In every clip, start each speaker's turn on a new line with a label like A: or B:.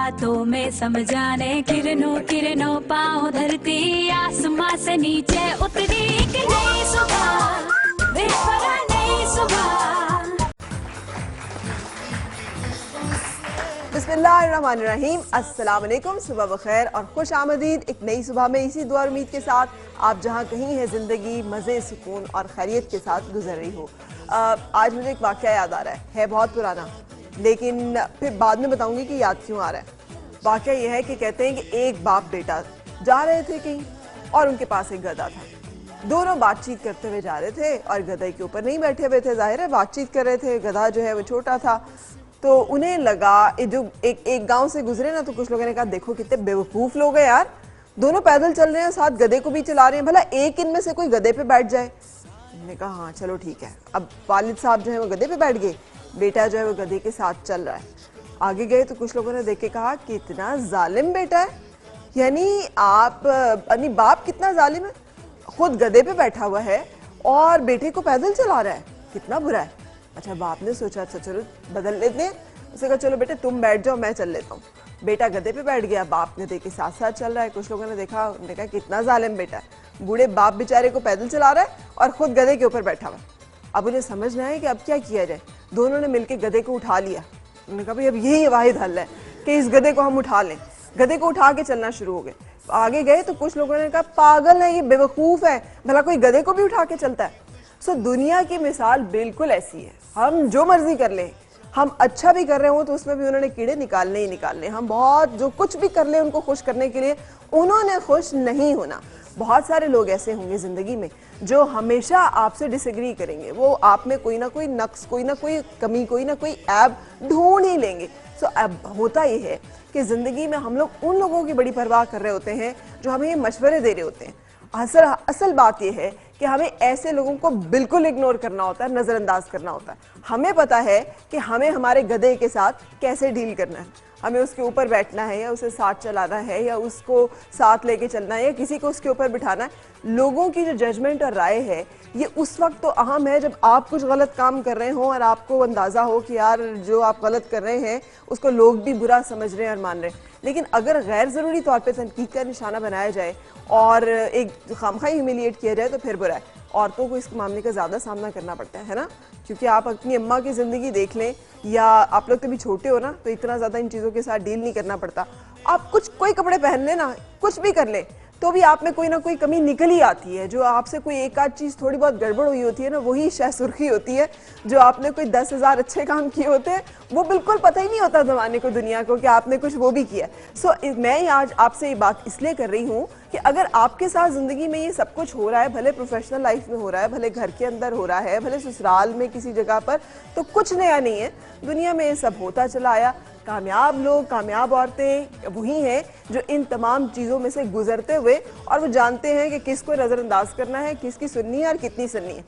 A: बातों में समझाने, किरणों किरणों पाँव धरती, आसमां से नीचे उतरी एक नई सुबह, बेपरा नई सुबह।
B: बिस्मिल्लाहिर्रहमानिर्रहीम, अस्सलाम वालेकुम, सुबह बखैर और खुश आमदीद एक नई सुबह में। इसी दुआ और उम्मीद के साथ आप जहाँ कहीं हैं ज़िंदगी मज़े, सुकून और खैरियत के साथ गुजर रही हो। आज मुझे एक वाक़या याद आ रहा है बहुत पुराना, लेकिन फिर बाद में बताऊंगी कि याद क्यों आ रहा है। वाक़या यह है कि कहते हैं कि एक बाप बेटा जा रहे थे कहीं और उनके पास एक गधा था। दोनों बातचीत करते हुए जा रहे थे और गधे के ऊपर नहीं बैठे हुए थे, जाहिर है बातचीत कर रहे थे। गधा जो है वो छोटा था, तो उन्हें लगा जो एक गांव से गुजरे ना, तो कुछ लोगों ने कहा देखो कितने बेवकूफ़ लोग हैं यार, दोनों पैदल चल रहे हैं, साथ गधे को भी चला रहे हैं, भला एक इनमें से कोई गधे पे बैठ जाए। उन्होंने कहा हाँ चलो ठीक है। अब वालिद साहब जो है वो गधे पे बैठ गए, बेटा जो है वो गधे के साथ चल रहा है। आगे गए तो कुछ लोगों ने देख के कहा कितना जालिम बेटा है, यानी बाप कितना जालिम है, खुद गधे पे बैठा हुआ है और बेटे को पैदल चला रहा है, कितना बुरा है। अच्छा, बाप ने सोचा अच्छा चलो बदल लेते हैं। उसने कहा चलो बेटे तुम बैठ जाओ, मैं चल लेता हूँ। बेटा गधे पे बैठ गया, बाप गधे के साथ साथ चल रहा है। कुछ लोगों ने देखा, उन्होंने कहा कितना जालिम बेटा है, बूढ़े बाप बेचारे को पैदल चला रहा है और खुद गधे के ऊपर बैठा हुआ है। अब उन्हें समझना है कि अब क्या किया जाए। दोनों ने मिलकर गधे को उठा लिया। उन्होंने कहा भाई अब यही वाहिद हल है कि इस गधे को हम उठा लें। गधे को उठा के चलना शुरू हो गए। आगे गए तो कुछ लोगों ने कहा पागल है ये, बेवकूफ़ है, भला कोई गधे को भी उठा के चलता है। सो दुनिया की मिसाल बिल्कुल ऐसी है, हम जो मर्जी कर लें, हम अच्छा भी कर रहे हो तो उसमें भी उन्होंने कीड़े निकालने ही निकालने। हम बहुत जो कुछ भी कर लें उनको खुश करने के लिए, उन्होंने खुश नहीं होना। बहुत सारे लोग ऐसे होंगे ज़िंदगी में जो हमेशा आपसे डिसएग्री करेंगे, वो आप में कोई ना कोई नक्स, कोई ना कोई कमी, कोई ना कोई ऐब ढूंढ ही लेंगे। सो अब होता ये है कि ज़िंदगी में हम लोग उन लोगों की बड़ी परवाह कर रहे होते हैं जो हमें ये मशवरे दे रहे होते हैं। असल बात यह है कि हमें ऐसे लोगों को बिल्कुल इग्नोर करना होता है, नज़रअंदाज करना होता है। हमें पता है कि हमें हमारे गधे के साथ कैसे डील करना है, हमें उसके ऊपर बैठना है या उसे साथ चलाना है या उसको साथ लेके चलना है या किसी को उसके ऊपर बिठाना है। लोगों की जो जजमेंट और राय है ये उस वक्त तो अहम है जब आप कुछ गलत काम कर रहे हो और आपको अंदाज़ा हो कि यार जो आप गलत कर रहे हैं उसको लोग भी बुरा समझ रहे हैं और मान रहे हैं। लेकिन अगर गैर ज़रूरी तौर पे तनकीद का निशाना बनाया जाए और एक खामखा ह्यूमिलिएट किया जाए तो फिर बुरा है। औरतों को इस मामले का ज़्यादा सामना करना पड़ता है ना, क्योंकि आप अपनी अम्मा की ज़िंदगी देख लें या आप लोग कभी छोटे हो ना तो इतना ज़्यादा इन चीज़ों के साथ डील नहीं करना पड़ता। आप कोई कपड़े पहन लें ना, कुछ भी कर लें तो भी आप में कोई ना कोई कमी निकल ही आती है। जो आपसे कोई एक आध चीज़ थोड़ी बहुत गड़बड़ हुई होती है ना, वही शायद सुर्खी होती है। जो आपने कोई 10,000 अच्छे काम किए होते हैं वो बिल्कुल पता ही नहीं होता ज़माने को, दुनिया को, कि आपने कुछ वो भी किया। सो मैं आज आपसे ये बात इसलिए कर रही हूँ कि अगर आपके साथ ज़िंदगी में ये सब कुछ हो रहा है, भले प्रोफेशनल लाइफ में हो रहा है, भले घर के अंदर हो रहा है, भले ससुराल में किसी जगह पर, तो कुछ नया नहीं है। दुनिया में ये सब होता चला आया। कामयाब लोग, कामयाब औरतें वही हैं जो इन तमाम चीज़ों में से गुजरते हुए और वो जानते हैं कि किसको नज़रअंदाज करना है, किसकी सुननी है और कितनी सुननी है।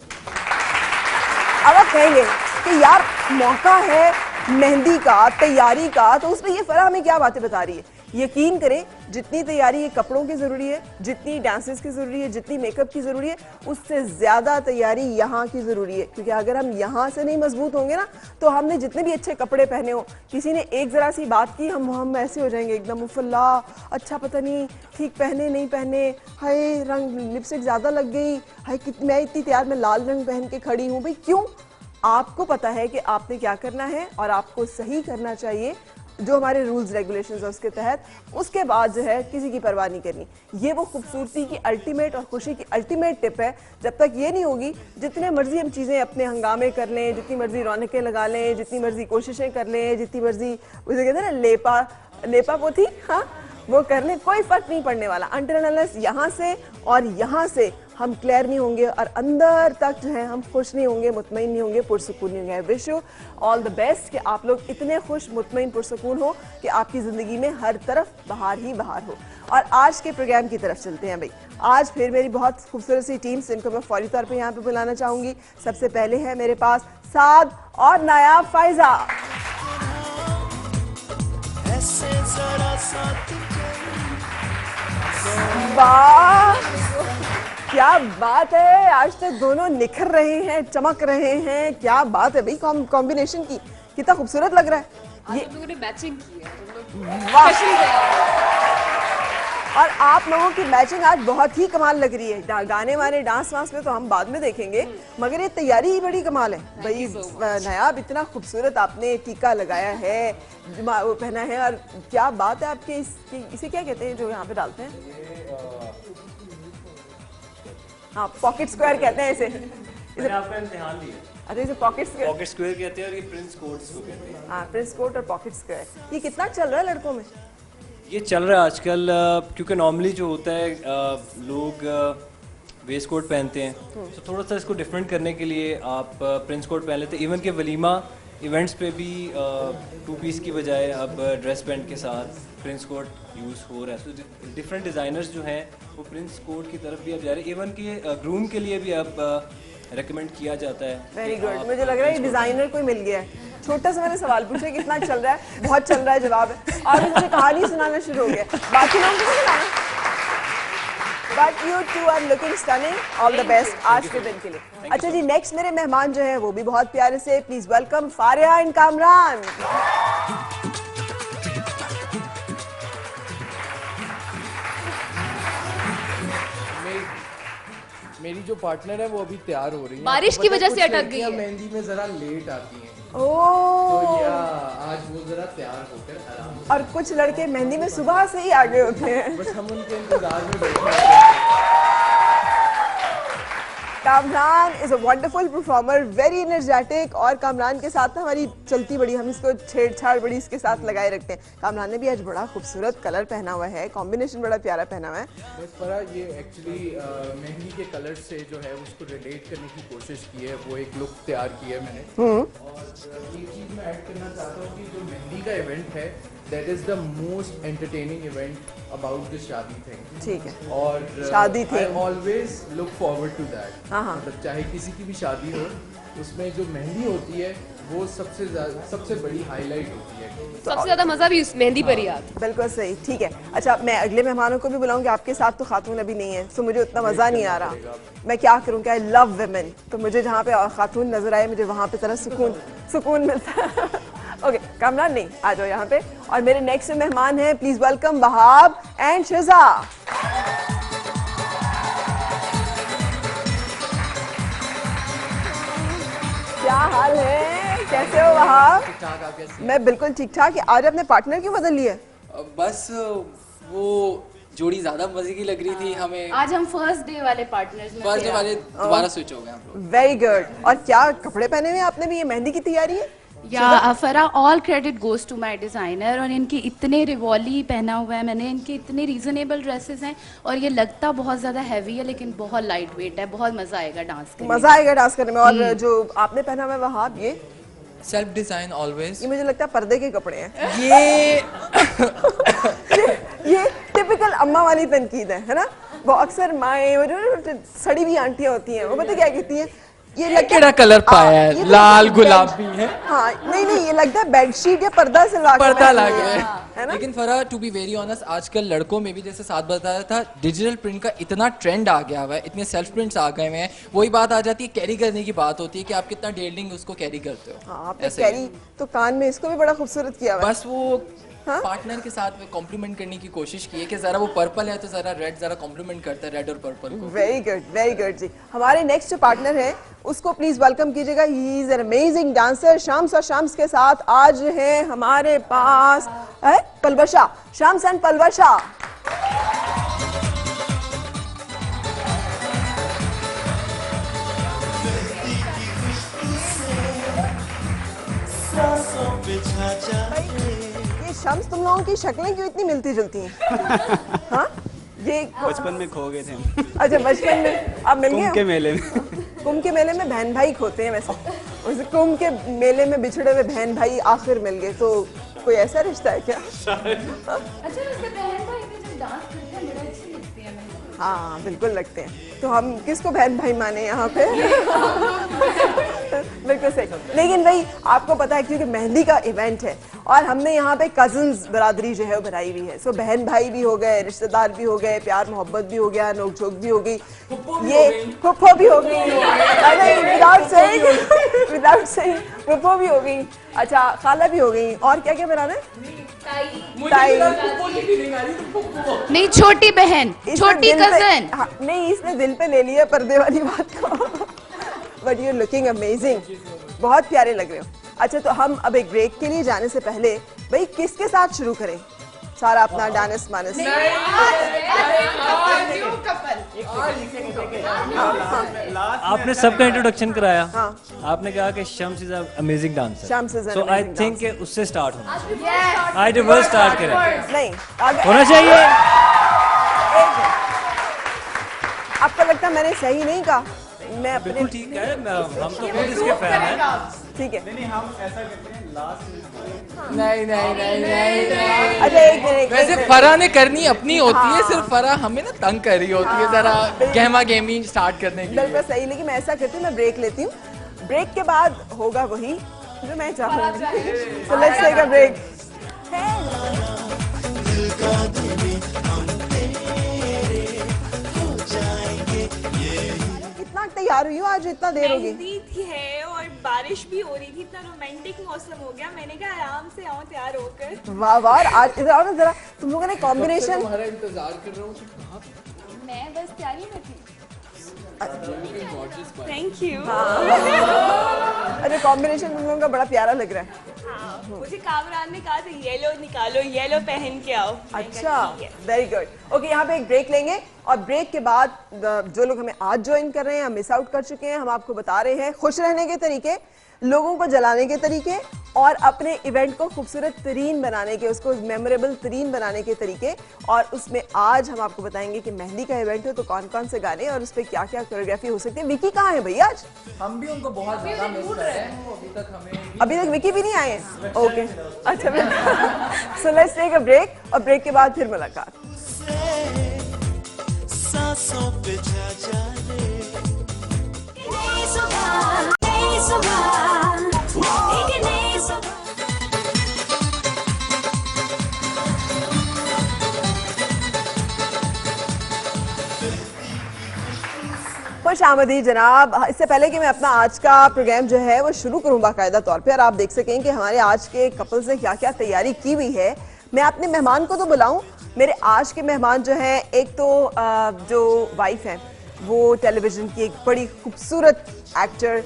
B: अब आप कहेंगे कि यार मौका है मेहंदी का, तैयारी का, तो उसमें ये फ़रा हमें क्या बातें बता रही है। यकीन करें जितनी तैयारी ये कपड़ों की ज़रूरी है, जितनी डांसेस की ज़रूरी है, जितनी मेकअप की ज़रूरी है, उससे ज़्यादा तैयारी यहाँ की ज़रूरी है। क्योंकि अगर हम यहाँ से नहीं मजबूत होंगे ना तो हमने जितने भी अच्छे कपड़े पहने हो, किसी ने एक ज़रा सी बात की, हम ऐसे हो जाएंगे एकदम उफल्ला, अच्छा पता नहीं ठीक पहने नहीं पहने, हाय रंग लिपस्टिक ज़्यादा लग गई, हाय मैं इतनी तैयार में लाल रंग पहन के खड़ी हूँ। भाई क्यों? आपको पता है कि आपने क्या करना है और आपको सही करना चाहिए जो हमारे रूल्स रेगुलेशंस है उसके तहत। उसके बाद जो है किसी की परवाह नहीं करनी। ये वो खूबसूरती की अल्टीमेट और खुशी की अल्टीमेट टिप है। जब तक ये नहीं होगी, जितने मर्जी हम चीज़ें अपने हंगामे कर लें, जितनी मर्जी रौनकें लगा लें, जितनी मर्जी कोशिशें कर लें, जितनी मर्जी उसे कहते हैं ना लेपा पोथी, हाँ वो कर लें, कोई फ़र्क नहीं पड़ने वाला। अनटिल अनलेस यहाँ से और यहाँ से हम क्लियर नहीं होंगे और अंदर तक जो है हम खुश नहीं होंगे, मुतमईन नहीं होंगे, पुरसुकून नहीं होंगे। I wish you all the best कि आप लोग इतने खुश, मुतमईन, पुरसुकून हो कि आपकी ज़िंदगी में हर तरफ बहार ही बहार हो। और आज के प्रोग्राम की तरफ चलते हैं भाई। आज फिर मेरी बहुत खूबसूरत सी टीम जिनको मैं फौरी तौर पर यहाँ पर बुलाना चाहूँगी। सबसे पहले है मेरे पास साद और नायाब फाइजा। वाह क्या बात है, आज तो दोनों निखर रहे हैं, चमक रहे हैं। क्या बात है भाई कॉम्बिनेशन की, कितना खूबसूरत लग रहा है।
C: ये लोगों ने मैचिंग की है,
B: और आप लोगों की मैचिंग आज बहुत ही कमाल लग रही है। गाने वाने डांस वांस में तो हम बाद में देखेंगे, मगर ये तैयारी ही बड़ी कमाल है भाई। नायाब, इतना खूबसूरत आपने टीका लगाया है, वो पहना है, और क्या बात है आपके इसे क्या कहते हैं जो यहाँ पे डालते हैं? हाँ, पॉकेट स्क्वायर कहते हैं इसे।
C: मैंने आपका इम्तिहान लिया।
B: अच्छा, इसे पॉकेट स्क्वायर
C: कहते हैं और ये प्रिंस कोट इसको कहते हैं।
B: हाँ, प्रिंस कोट और पॉकेट स्क्वायर। ये कितना चल रहा है लड़कों में?
C: ये चल रहा है आजकल, क्योंकि नॉर्मली जो होता है लोग वेस्ट कोट पहनते हैं, तो थोड़ा सा इसको डिफरेंट करने के लिए आप प्रिंस कोट पहन लेते हैं। इवन के वलीमा इवेंट्स पे भी 2 पीस की बजाय अब ड्रेस पैंट के साथ प्रिंस कोट यूज़ हो रहा है। तो डिफरेंट डिज़ाइनर्स जो हैं वो प्रिंस कोट की तरफ भी अब जा रहे हैं। इवन के ग्रूम के लिए भी अब रेकमेंड किया जाता है।
B: वेरी गुड, मुझे लग रहा है डिजाइनर कोई मिल गया है। छोटा सा मैंने सवाल पूछा कितना चल रहा है, बहुत चल रहा है जवाब है, और मुझे कहानी सुनाना शुरू हो गया। बाकी लोगों को सुनाना, but you two are looking stunning, all the best आज के दिन के लिए। अच्छा जी, नेक्स्ट मेरे मेहमान जो हैं वो भी बहुत प्यारे से, please welcome Faria and Kamran.
D: मेरी जो पार्टनर है वो अभी तैयार हो रही है,
E: बारिश की वजह से अटक गई है।
D: मेहंदी में जरा लेट आती हैं,
B: ओह,
D: तो या आज वो जरा तैयार होकर आराम से,
B: और कुछ लड़के मेहंदी में सुबह से ही आगे होते हैं।
D: बस हम उनके इंतजार में बैठे हैं।
B: Kamran is a wonderful performer, very energetic, और कामरान के साथ हमारी चलती बड़ी, हम इसको छेड़छाड़ बड़ी इसके साथ लगाए रखते हैं। कामरान ने भी आज बड़ा खूबसूरत कलर पहना हुआ है, कॉम्बिनेशन बड़ा प्यारा पहना हुआ है।
D: बस परा ये एक्चुअली मेहंदी के कलर से जो है उसको रिलेट करने की कोशिश की है, वो एक लुक तैयार की है मैंने। और एक चीज़ मैं ऐड करना चाहता हूँ कि जो मेहंदी का इवेंट है that is the most entertaining event about the shaadi thing.
B: ठीक है,
D: और
B: शादी
D: I
B: thing।
D: Always look forward to that.
B: हाँ।
D: मतलब चाहे किसी की भी शादी हो, उसमें जो मेहंदी होती है वो सबसे बड़ी हाईलाइट होती है।
E: सबसे ज्यादा मजा भी उस मेहंदी पर ही आता है।
B: बिल्कुल सही, ठीक है। अच्छा, मैं अगले मेहमानों को भी बुलाऊंगी, आपके साथ तो खातून अभी नहीं है, तो मुझे उतना मज़ा नहीं आ रहा। मैं क्या करूँ, क्या, आई लव वुमेन, तो मुझे जहाँ पे खातून नजर आए मुझे वहाँ पे तरह सुकून मिलता है। ओके, कामरान नहीं, आ जाओ यहाँ पे। और मेरे नेक्स्ट मेहमान हैं, प्लीज वेलकम वहाब एंड शिजा। क्या हाल है, कैसे हो वहाब?
F: ठीक-ठाक, आप कैसे?
B: मैं बिल्कुल ठीक ठाक। आज अपने पार्टनर क्यों बदल लिए?
F: बस वो जोड़ी ज्यादा मजे की लग रही थी हमें।
E: आज हम फर्स्ट डे वाले पार्टनर्स में
F: फर्स्ट डे वाले दोबारा स्विच हो गए हम लोग।
B: Very good. और क्या कपड़े पहने हुए आपने भी? ये मेहंदी की तैयारी है?
G: या फरा, all credit goes to my designer. और इनकी इतने रिवॉली पहना हुआ है मैंने, इनके इतने रीजनेबल ड्रेसेस हैं, और ये लगता बहुत ज़्यादा हैवी है लेकिन बहुत लाइट वेट है, बहुत मज़ा आएगा डांस करने में।
B: मजा आएगा डांस करने में। और जो आपने पहना हुआ है वहाब, ये
F: सेल्फ डिजाइन ऑलवेज।
B: मुझे लगता है पर्दे के कपड़े हैं।
F: ये
B: ये टिपिकल अम्मा वाली तनकीद है ना? वो अक्सर माएँ, वो जो सड़ी हुई आंटियां होती हैं, वो पता क्या कहती हैं, ये लगता
F: केड़ा कलर पाया है,
B: ये तो
F: लाल
B: बेड-
F: गुलाबी है।
B: हाँ, नहीं, ये लगता है बेडशीट या पर्दा सिलवा के
F: पर्दा
B: पहनी
F: लगे
B: है
F: है।
B: ना?
F: लेकिन फरा, टू बी वेरी ऑनेस्ट, आजकल लड़कों में भी जैसे साथ बताया था, डिजिटल प्रिंट का इतना ट्रेंड आ गया हुआ है, इतने सेल्फ प्रिंट्स आ गए हुए हैं। वही बात आ जाती है, कैरी करने की बात होती है कि आप कितना डेयरिंग उसको कैरी करते हो।
B: हाँ, आपने
F: ऐसे ही।
B: कैरी तो कान में इसको भी बड़ा खूबसूरत किया हुआ है।
F: बस वो
B: हाँ?
F: पार्टनर के साथ कॉम्प्लीमेंट करने की कोशिश की है कि जरा वो पर्पल है तो जरा रेड जरा कॉम्प्लीमेंट करता है रेड और पर्पल को।
B: वेरी गुड जी। हमारे नेक्स्ट जो पार्टनर है उसको प्लीज वेलकम कीजिएगा। He is an amazing dancer. Shams और शाम्स के साथ आज है हमारे पास पलवशा, शाम्स एंड पलवशा। ये शम्स, तुम लोगों की शक्लें क्यों इतनी मिलती जुलती हैं? हाँ, ये
H: बचपन में खो गए थे हम।
B: अच्छा, बचपन में आप मिल गए
H: कुंभ
B: हो?
H: के मेले में।
B: कुंभ के मेले में बहन भाई खोते हैं वैसे। उस कुंभ के मेले में बिछड़े हुए बहन भाई आखिर मिल गए, तो कोई ऐसा रिश्ता है क्या?
E: अच्छा, वैसे बहन भाई में जब डांस करते हैं बड़ा अच्छी लगती है हमें।
B: हाँ, बिल्कुल लगते हैं। तो हम किसको बहन भाई माने यहाँ पे? बिल्कुल सही। लेकिन भाई आपको पता है क्योंकि मेहंदी का इवेंट है और हमने यहाँ पे कजन्स बरादरी जो है वो बनाई हुई है, सो बहन भाई भी हो गए, रिश्तेदार भी हो गए, प्यार मोहब्बत भी हो गया, नोक-झोंक भी हो गई, ये फुफ्फो भी हो गई, विदाउट सेइंग फुफ्फो भी हो गई, अच्छा खाला भी हो गई, और क्या क्या बनाना है? ताई।
G: नहीं, छोटी बहन,
B: इसने
G: छोटी
B: दिल पे-
G: कजन।
B: हाँ, नहीं इसने दिल पे ले लिया पर्दे वाली बात को। बट यू लुकिंग अमेजिंग, बहुत प्यारे लग रहे हो। अच्छा तो हम अब एक ब्रेक के लिए जाने से पहले भाई किसके साथ शुरू करें सारा अपना डांस मानस?
C: आपने सबका इंट्रोडक्शन कराया,
B: हाँ।
C: आपने कहा कि Shams is amazing dancer,
B: Shams is an
C: so I
B: amazing
C: think उससे स्टार्ट होना, आई रिवर्स स्टार्ट करें,
B: नहीं आगे
C: होना चाहिए।
B: आपको लगता है मैंने सही नहीं कहा? मैं अपने
C: बिल्कुल ठीक है, हम तो खुद इसके फैन हैं।
B: ठीक है।
F: नहीं नहीं नहीं नहीं।
B: अच्छा एक मिनट
F: वैसे फरा ने करनी अपनी होती है, सिर्फ फरा हमें ना तंग कर रही होती है जरा गहमा गेमी स्टार्ट करने के लिए।
B: बिल्कुल सही, लेकिन मैं ऐसा करती हूँ, मैं ब्रेक लेती हूँ, ब्रेक के बाद होगा वही जो मैं चाहूँगी। So let's take a break. कितना तैयार हुई हो आज, इतना देर होगी?
H: मेहंदी थी है और बारिश भी हो रही थी, इतना रोमांटिक मौसम हो गया, मैंने कहा आराम से आऊं तैयार होकर।
B: वाह वाह, आज इधर आओ ना जरा, तुम लोगों ने कॉम्बिनेशन।
D: तुम्हारा इंतजार कर रहा हूँ।
E: मैं बस तैयारी में थी।
H: Thank you.
B: अरे कॉम्बिनेशन तुम लोगों का बड़ा प्यारा लग रहा है।
H: हाँ, मुझे कामरान ने कहा था येलो निकालो, येलो पहन के आओ। मैंने
B: अच्छा,
H: कहा, ठीक है।
B: Very good. ओके, यहाँ पे एक ब्रेक लेंगे और ब्रेक के बाद जो लोग हमें आज ज्वाइन कर रहे हैं, मिस आउट कर चुके हैं, हम आपको बता रहे हैं खुश रहने के तरीके, लोगों को जलाने के तरीके और अपने इवेंट को खूबसूरत तरीन बनाने के, उसको मेमोरेबल तरीन बनाने के तरीके। और उसमें आज हम आपको बताएंगे कि मेहंदी का इवेंट है तो कौन कौन से गाने और उस पर क्या क्या कोरियोग्राफी हो सकती है। विकी कहाँ है भैया आज?
F: हम भी उनको बहुत ज्यादा मिस कर रहे हैं,
B: अभी तक विकी भी नहीं आए हैं? ओके, अच्छा so let's take a break और ब्रेक के बाद फिर मुलाकात।
I: सांसों पे जा जाने
A: नई सुबह, नई सुबह, एक नई सुबह।
B: खुश आमदी जनाब। इससे पहले कि मैं अपना आज का प्रोग्राम जो है वो शुरू करूँ बाकायदा तौर पे और आप देख सकें कि हमारे आज के कपल्स ने क्या क्या तैयारी की हुई है, मैं अपने मेहमान को तो बुलाऊं। मेरे आज के मेहमान जो हैं, एक तो जो वाइफ हैं वो टेलीविज़न की एक बड़ी खूबसूरत एक्टर,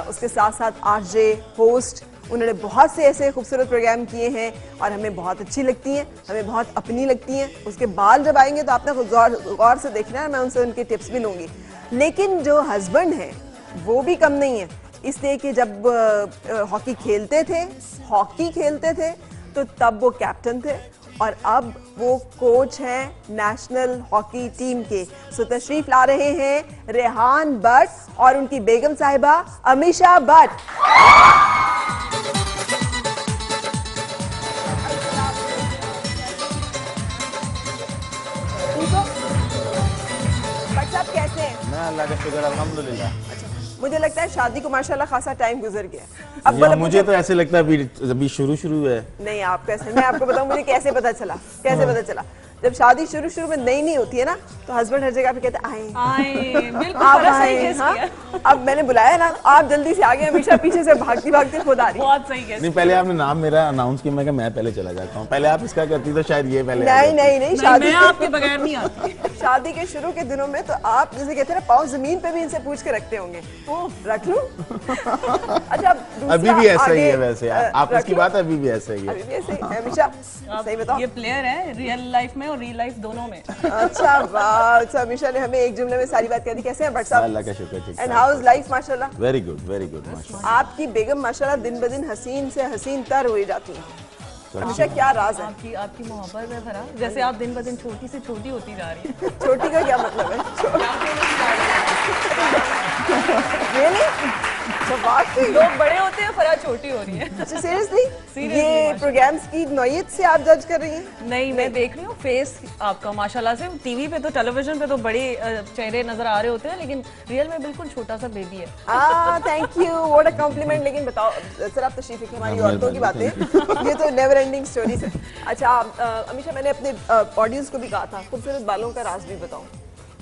B: उसके साथ साथ आरजे, होस्ट, उन्होंने बहुत से ऐसे खूबसूरत प्रोग्राम किए हैं और हमें बहुत अच्छी लगती हैं, हमें बहुत अपनी लगती हैं। उसके बाल जब आएंगे तो आपने गौर से देखना है, मैं उनसे उनके टिप्स भी लूँगी। लेकिन जो हस्बैंड हैं वो भी कम नहीं है, इसलिए कि जब हॉकी खेलते थे तो तब वो कैप्टन थे और अब वो कोच हैं नेशनल हॉकी टीम के। सो तशरीफ ला रहे हैं रेहान भट्ट और उनकी बेगम साहिबा अमीशा भट्ट। भट्ट साहब कैसे हैं?
J: मैं अल्लाह का शुक्र अल्हम्दुलिल्लाह।
B: मुझे लगता है शादी को माशाल्लाह खासा टाइम गुजर गया। अब
J: या मुझे तो ऐसे लगता है अभी शुरू है।
B: नहीं, आप कैसे, मैं आपको बताऊं मुझे कैसे पता चला। जब शादी शुरू में नई होती है ना तो हस्बैंड हर जगह पे कहते हैं आप आए। हाँ? अब मैंने बुलाया ना, आप जल्दी से आ गए, हमेशा पीछे से भागती खुद आ रही।
H: बहुत सही है।
J: नहीं, पहले आपने नाम मेरा अनाउंस किया, मैं पहले चला जाता हूँ। पहले आप इसका करती तो शायद ये पहले
B: नहीं, शादी
H: आपके बगैर नहीं आती।
B: शादी के शुरू के दिनों में तो आप जैसे कहते हैं ना, पाँव जमीन पे भी इनसे पूछ के रखते होंगे। रख लूं? अच्छा,
J: अभी भी ऐसा ही है वैसे, आपस की बात अभी भी ऐसा ही है।
B: अभी भी ऐसे ही है हमेशा। सही बताओ,
H: ये प्लेयर है रियल लाइफ में और रियल लाइफ दोनों में।
B: अच्छा वाह। अच्छा, अमीशा ने हमें एक जुमले में सारी बात कह दी। कैसे हैं भट्ट साहब?
J: अल्लाह का शुक्र, ठीक।
B: And how is life? माशाल्लाह
J: वेरी गुड माशाल्लाह।
B: आपकी बेगम माशाल्लाह दिन ब दिन हसीन से हसीन तर हुई जाती है। अमीशा क्या राज है?
H: आपकी मोहब्बत है भरा, जैसे आप दिन ब दिन छोटी से छोटी होती जा रही है।
B: छोटी का क्या मतलब है? Really?
K: लोग बड़े होते हैं, फराह छोटी हो रही है।
B: अच्छा सीरियसली
K: Seriously,
B: ये
K: माशाल्लाह।
B: प्रोग्राम्स की नौयत से आप जज कर रही हैं?
K: नहीं, मैं देख रही हूँ फेस आपका माशाल्लाह से। टीवी पे तो, टेलीविजन पे तो बड़े चेहरे नजर आ रहे होते हैं, लेकिन रियल में बिल्कुल छोटा सा बेबी है।
B: Thank you, what a compliment. लेकिन बताओ सर, आप तशरीफ रखिए, हमारी औरतों की बातें ये तो नेवर एंडिंग स्टोरीज है। अच्छा अमीशा, मैंने अपने ऑडियंस को भी कहा था, खूबसूरत बालों का राज भी बताओ।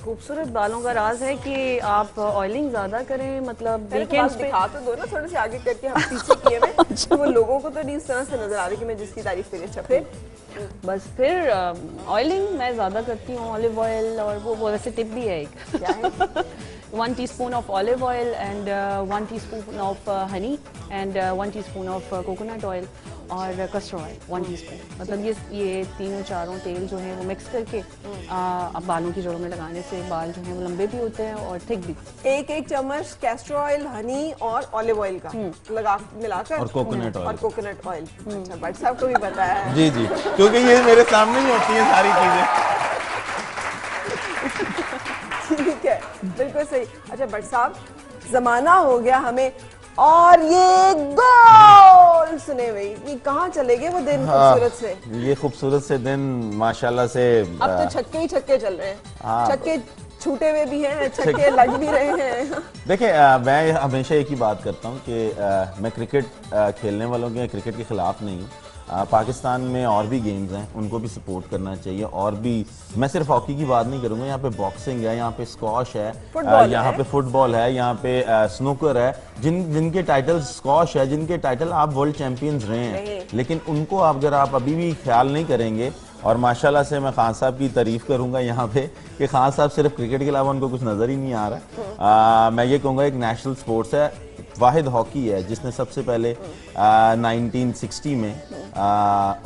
K: खूबसूरत बालों का राज है कि आप ऑयलिंग ज़्यादा करें, मतलब
B: वीकेंड्स पे दिखा तो दो ना, थोड़े से आगे करके हम पीछे किए हुए तो वो लोगों को तो नहीं इस तरह से नजर आ रही कि मैं जिसकी तारीफ करी। अच्छा
K: बस फिर ऑयलिंग मैं ज़्यादा करती हूँ, ऑलिव ऑयल, और वो वैसे टिप भी है एक,
B: क्या है?
K: 1 teaspoon of olive oil and 1 teaspoon of honey and 1 teaspoon of coconut oil और कस्टर्ड ऑयल 1 टीस्पून। मतलब ये तीनों चारों तेल जो है वो मिक्स करके अब बालों की जड़ों में लगाने से बाल जो है वो लंबे भी होते हैं और थिक भी।
B: एक चम्मच कैस्टर ऑयल, हनी और ऑलिव ऑयल का लगा मिलाकर,
J: और कोकोनट ऑयल।
B: और कोकोनट ऑयल। अच्छा, भट्ट साहब को भी बताया है।
J: जी जी, क्योंकि ये मेरे सामने ही होती है सारी चीजें।
B: ठीक है, बिल्कुल सही। अच्छा भट्ट साहब, जमाना हो गया हमें और ये गोल सुने हुए, ये कहाँ चले गए वो दिन खूबसूरत से?
J: ये खूबसूरत से दिन माशाल्लाह से
B: अब तो छक्के ही छक्के चल रहे हैं।
J: हाँ।
B: छक्के छूटे हुए भी हैं, छक्के लग भी रहे हैं।
J: देखिए मैं हमेशा एक ही बात करता हूँ कि मैं क्रिकेट खेलने वालों के, क्रिकेट के खिलाफ नहीं हूँ। पाकिस्तान में और भी गेम्स हैं, उनको भी सपोर्ट करना चाहिए। और भी मैं सिर्फ हॉकी की बात नहीं करूँगा, यहाँ पे बॉक्सिंग है, यहाँ पे स्क्वॉश है, यहाँ पे फुटबॉल है, यहाँ पे स्नूकर है, जिनके टाइटल स्क्वॉश है, जिनके टाइटल आप वर्ल्ड चैंपियंस रहे हैं, लेकिन उनको अगर आप अभी भी ख्याल नहीं करेंगे। और माशाल्लाह से मैं खान साहब की तारीफ करूंगा यहाँ पे कि खान साहब सिर्फ क्रिकेट के अलावा उनको कुछ नज़र ही नहीं आ रहा। मैं ये कहूँगा एक नेशनल स्पोर्ट्स है, वाहिद हॉकी है जिसने सबसे पहले 1960 में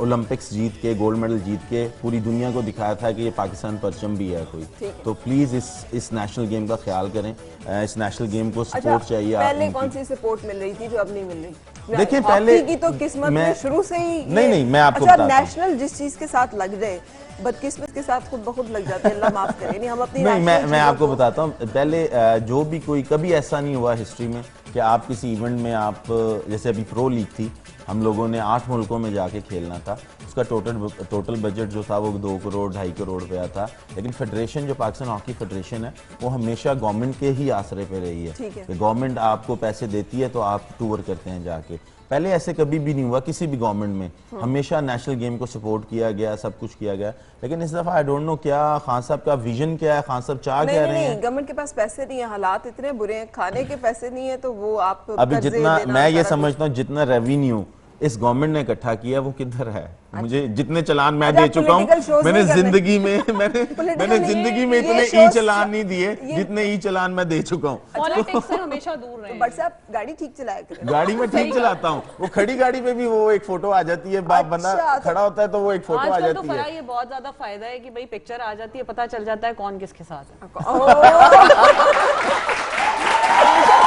J: ओलंपिक्स जीत के, गोल्ड मेडल जीत के पूरी दुनिया को दिखाया था कि ये पाकिस्तान परचम भी है कोई। तो प्लीज़ इस नेशनल गेम का ख्याल करें, इस नेशनल गेम को सपोर्ट चाहिए।
B: पहले कौन सी सपोर्ट मिल रही थी जो अब नहीं मिल रही?
J: देखिए पहले
B: की तो किस्मत में शुरू से ही
J: नहीं मैं आपको
B: अच्छा,
J: बताता हूं।
B: नेशनल जिस चीज के साथ लग जाए बदकिस्मत के साथ खुद ब खुद लग जाते हैं, अल्लाह माफ करे। नहीं हम अपनी
J: नहीं मैं आपको बताता हूँ, पहले जो भी कोई कभी ऐसा नहीं हुआ हिस्ट्री में कि आप किसी इवेंट में आप, जैसे अभी प्रो लीग थी, हम लोगों ने 8 मुल्कों में जाके खेलना था, उसका टोटल बजट जो था वो 2 करोड़ 2.5 करोड़ रुपया था। लेकिन फेडरेशन जो पाकिस्तान हॉकी फेडरेशन है वो हमेशा गवर्नमेंट के ही आसरे पे रही है कि गवर्नमेंट आपको पैसे देती है तो आप टूर करते हैं जाके। पहले ऐसे कभी भी नहीं हुआ किसी भी गवर्नमेंट में, हमेशा नेशनल गेम को सपोर्ट किया गया, सब कुछ किया गया। लेकिन इस दफा आई डोंट नो क्या खान साहब का विजन क्या है, खान साहब चाह क्या रहे हैं।
B: गवर्नमेंट के पास पैसे नहीं है, हालात इतने बुरे हैं, खाने के पैसे नहीं है, तो वो आप
J: अभी जितना मैं ये समझता हूँ जितना रेवेन्यू इस गवर्नमेंट ने इकट्ठा किया वो किधर है? मुझे जितने चलान मैं दे चुका हूँ, मैंने जिंदगी में इतने ई चलान नहीं दिए जितने ई चलान मैं दे चुका हूँ।
K: पॉलिटिक्स से हमेशा दूर रहे।
B: बट साहब गाड़ी ठीक चलाया करें।
J: गाड़ी में ठीक चलाता हूँ, वो खड़ी गाड़ी पे भी वो एक फोटो आ जाती है, बंदा खड़ा होता है तो वो एक फोटो आ जाती है।
K: ये बहुत ज्यादा फायदा है कि भाई पिक्चर आ जाती है, पता चल जाता है कौन किसके साथ है।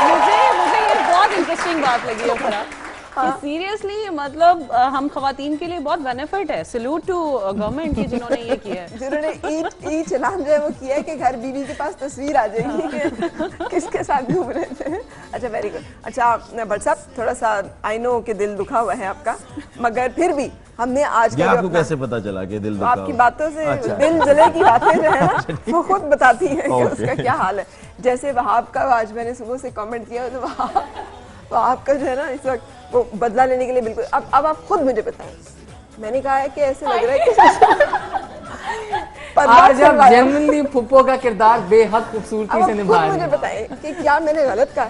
K: मुझे ये बहुत इंटरेस्टिंग बात लगी है फरा। सीरियसली मतलब हम खवातीन के लिए बहुत बेनिफिट है। सैल्यूट टू गवर्नमेंट की जिन्होंने ये किया है,
B: जिन्होंने ई चलान जो है वो किया है कि घर बीवी के पास तस्वीर आ जाएगी कि किसके साथ घूम रहे थे। अच्छा वेरी गुड। अच्छा भट्ट साहब, थोड़ा सा आई नो कि दिल दुखा हुआ है आपका, मगर फिर भी हमने आज का
J: आपको कैसे पता चला कि दिल दुखा?
B: आपकी बातों से दिल जले की बातें जो है ना वो खुद बताती है कि उसका क्या हाल है। जैसे वहाब का आज मैंने सुबह से कमेंट किया तो वहाब का जो है ना इस वक्त वो बदला लेने के लिए बिल्कुल। अब आप खुद मुझे बताएं, मैंने कहा है कि ऐसे लग रहा है कि
F: आज आप जेन्युइनली फुप्पो का किरदार बेहद खूबसूरती से निभा रहे हैं।
B: मुझे बताएं कि क्या मैंने गलत कहा?